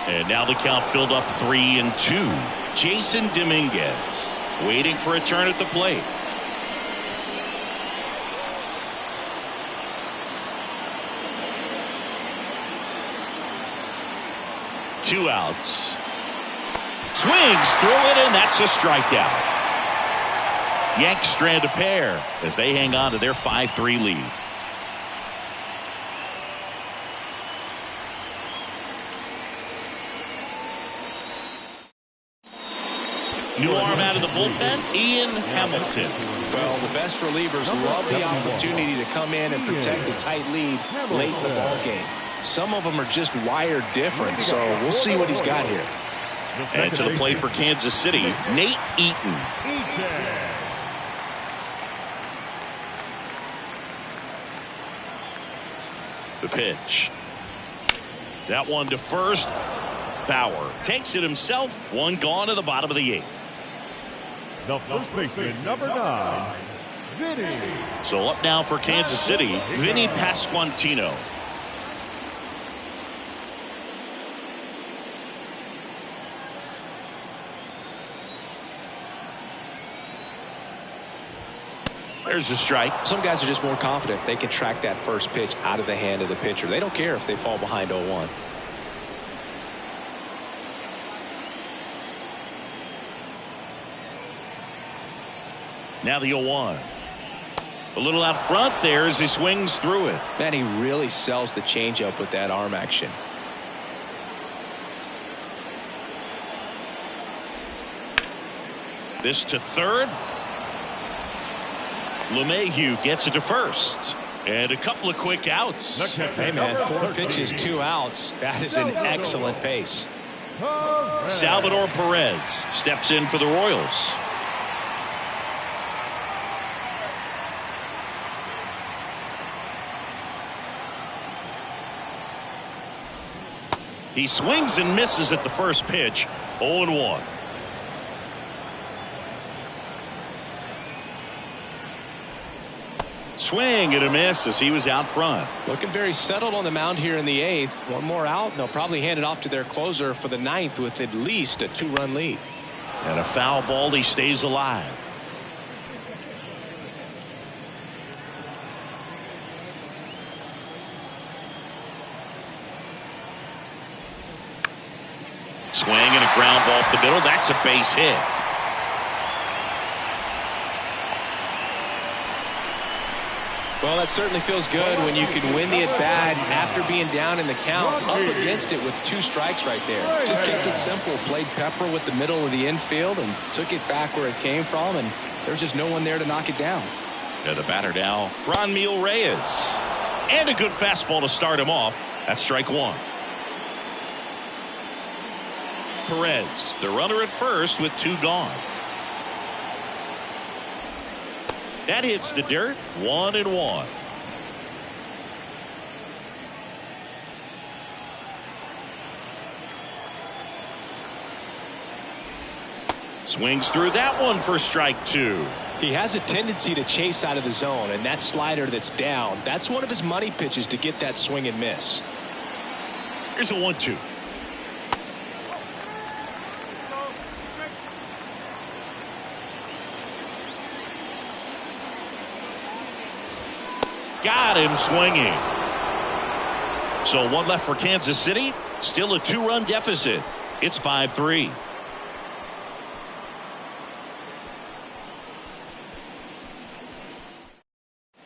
And now the count filled up 3-2. Jason Dominguez waiting for a turn at the plate. Two outs. Swings through it, and that's a strikeout. Yanks strand a pair as they hang on to their 5-3 lead. New arm out of the bullpen, Ian Hamilton. Well, the best relievers love the opportunity to come in and protect a tight lead late in the ball game. Some of them are just wired different, so we'll see what he's got here. And to the plate for Kansas City, Nate Eaton. The pitch. That one to first. Bauer takes it himself. One gone to the bottom of the 8th. The first baseman, number 9, Vinny. So up now for Kansas City, Vinny Pasquantino. There's a strike. Some guys are just more confident if they can track that first pitch out of the hand of the pitcher. They don't care if they fall behind 0-1. Now the 0-1. A little out front there as he swings through it. Man, he really sells the changeup with that arm action. This to third. LeMahieu gets it to first. And a couple of quick outs. Hey, man, 4 pitches, 2 outs. That is an excellent pace. Salvador Perez steps in for the Royals. He swings and misses at the first pitch. 0-1. Swing and a miss as he was out front. Looking very settled on the mound here in the 8th. One more out, and they'll probably hand it off to their closer for the 9th with at least a 2-run lead. And a foul ball. He stays alive. Swing and a ground ball up the middle. That's a base hit. Well, that certainly feels good when you can win the at-bat after being down in the count, up against it with 2 strikes right there. Just kept it simple, played pepper with the middle of the infield and took it back where it came from, and there's just no one there to knock it down. And the batter now, Franmil Reyes. And a good fastball to start him off. That's strike 1. Perez, the runner at first with 2 gone. That hits the dirt. 1-1. Swings through that one for strike 2. He has a tendency to chase out of the zone, and that slider that's down, that's one of his money pitches to get that swing and miss. Here's a 1-2. Got him swinging. So 1 left for Kansas City. Still a 2-run deficit. It's 5-3.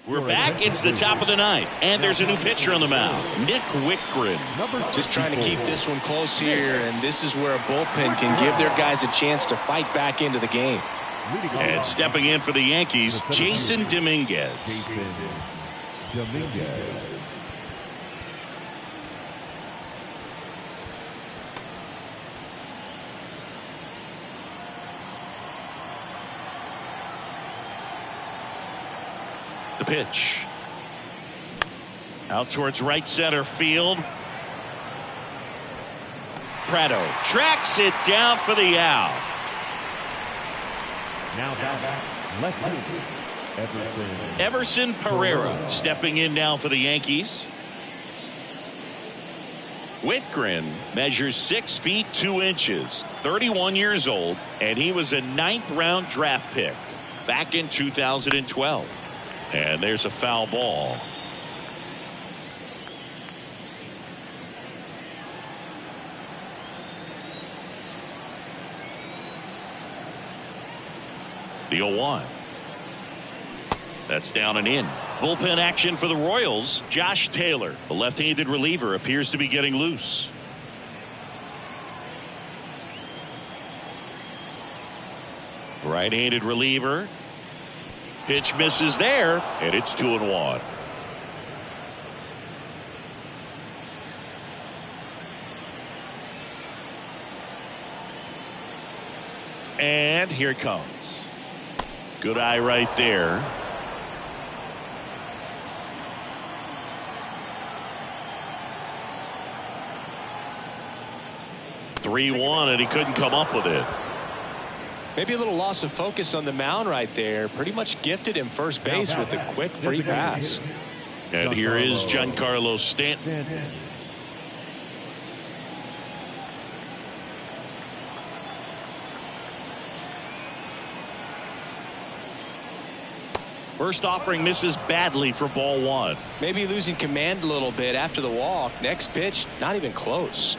We're back. It's the top of the 9th. And there's a new pitcher on the mound. Nick Whitgren. Just trying to keep this one close here. And this is where a bullpen can give their guys a chance to fight back into the game. And stepping in for the Yankees, Jason Dominguez. The pitch. Out towards right center field. Prado tracks it down for the out. Now back left field. Everson Pereira stepping in now for the Yankees. Whitgren measures 6 feet 2 inches, 31 years old, and he was a 9th-round draft pick back in 2012. And there's a foul ball. The 0-1. That's down and in. Bullpen action for the Royals. Josh Taylor, the left-handed reliever, appears to be getting loose. Right-handed reliever. Pitch misses there, and it's 2-1. And here it comes. Good eye right there. (3-1), and he couldn't come up with it. Maybe a little loss of focus on the mound right there. Pretty much gifted him first base with a quick free pass. And here is Giancarlo Stanton. First offering misses badly for ball 1. Maybe losing command a little bit after the walk. Next pitch, not even close.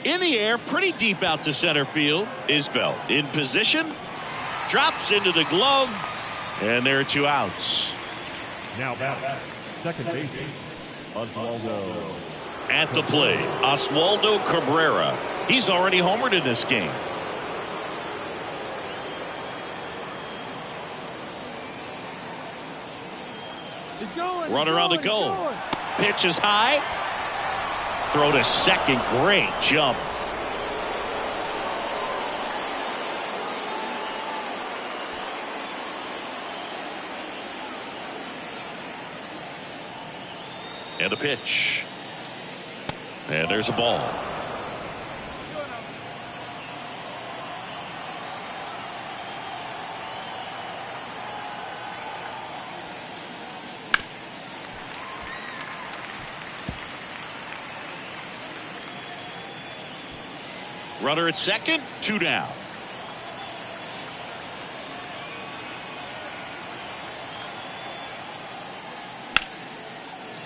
In the air, pretty deep out to center field. Isbell in position. Drops into the glove. And there are 2 outs. Now back second base, Oswaldo. At the plate, Oswaldo Cabrera. He's already homered in this game. Runner on the go. Pitch is high. Throw to second. Great jump. And a pitch. And there's a ball. Runner at second, 2 down.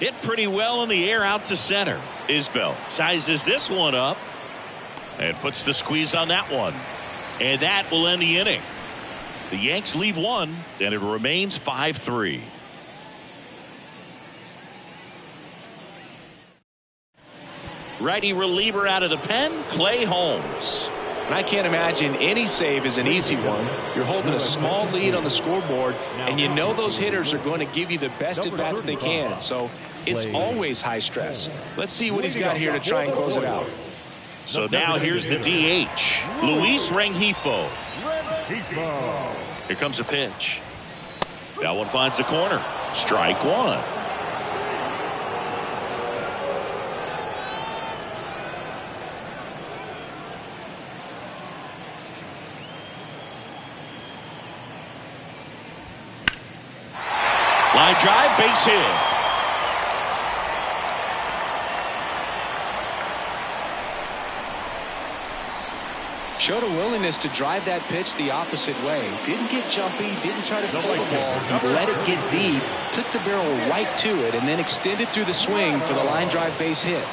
Hit pretty well in the air out to center. Isbell sizes this one up and puts the squeeze on that one. And that will end the inning. The Yanks leave one, and it remains 5-3. Righty reliever out of the pen, Clay Holmes. And I can't imagine any save is an easy one. You're holding a small lead on the scoreboard, and you know those hitters are going to give you the best at-bats they can. So it's always high stress. Let's see what he's got here to try and close it out. So now here's the DH, Luis Rengifo. Here comes a pitch. That one finds the corner. Strike one. Line drive, base hit. Showed a willingness to drive that pitch the opposite way. Didn't get jumpy, didn't try to pull the ball, let it get deep, took the barrel right to it, and then extended through the swing for the line drive base hit.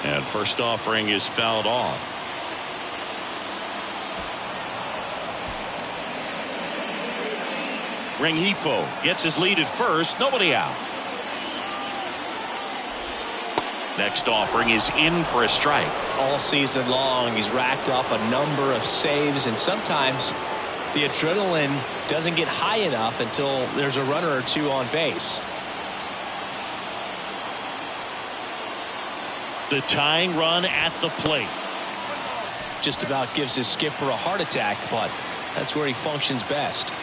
And first offering is fouled off. Rengifo gets his lead at first. Nobody out. Next offering is in for a strike. All season long, he's racked up a number of saves, and sometimes the adrenaline doesn't get high enough until there's a runner or two on base. The tying run at the plate. Just about gives his skipper a heart attack, but that's where he functions best.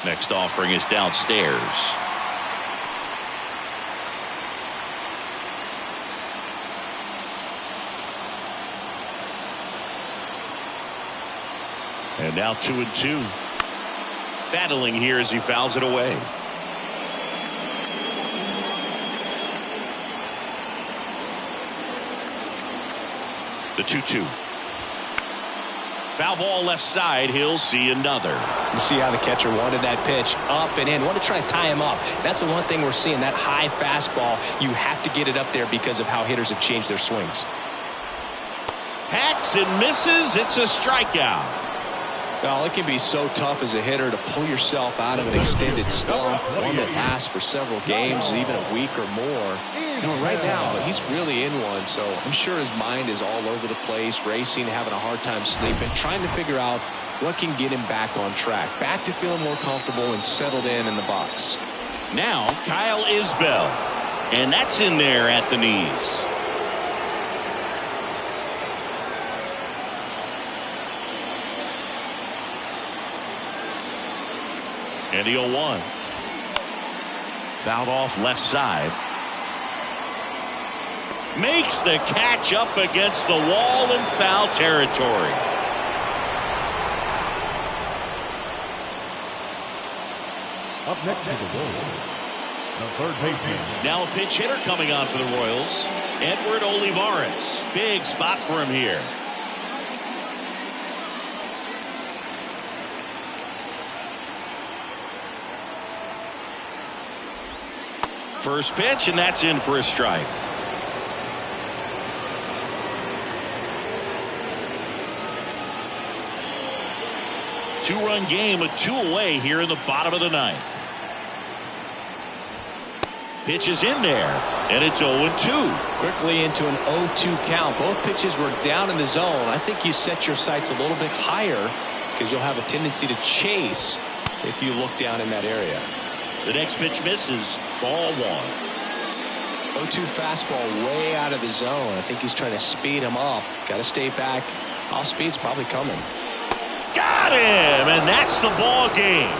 Next offering is downstairs. And now 2-2. Battling here as he fouls it away. The 2-2. Foul ball left side. He'll see another. You see how the catcher wanted that pitch up and in. Want to try to tie him up. That's the one thing we're seeing. That high fastball. You have to get it up there because of how hitters have changed their swings. Hacks and misses. It's a strikeout. Well, it can be so tough as a hitter to pull yourself out of an extended slump, one that lasts for several games, even a week or more. You know, right now, he's really in one, so I'm sure his mind is all over the place, racing, having a hard time sleeping, trying to figure out what can get him back on track, back to feeling more comfortable and settled in the box. Now, Kyle Isbell, and that's in there at the knees. And the 0-1. Fouled off left side. Makes the catch up against the wall in foul territory. Up next is the Royals, the third baseman. Now a pinch hitter coming on for the Royals. Edward Olivares. Big spot for him here. First pitch, and that's in for a strike. Two-run game with two away here in the bottom of the ninth. Pitch is in there, and it's 0-2. Quickly into an 0-2 count. Both pitches were down in the zone. I think you set your sights a little bit higher because you'll have a tendency to chase if you look down in that area. The next pitch misses. Ball one. 0-2 fastball way out of the zone. I think he's trying to speed him up. Got to stay back. Off speed's probably coming. Got him, and that's the ball game.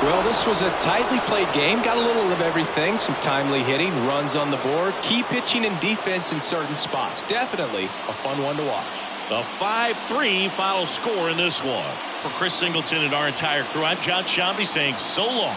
Well, this was a tightly played game. Got a little of everything. Some timely hitting, runs on the board, key pitching and defense in certain spots. Definitely a fun one to watch. The 5-3 final score in this one. For Chris Singleton and our entire crew, I'm John Shambi saying so long.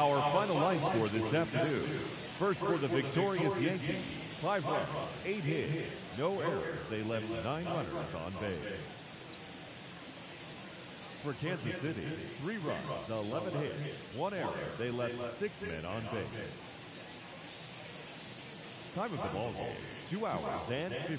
Our final line score this afternoon. First for the victorious Yankees, 5 runs, 8 hits, no errors. They left 9 runners on base. For Kansas City, 3 runs, 11 hits, 1 error. They left 6 men on base. Time of the ball game, 2 hours and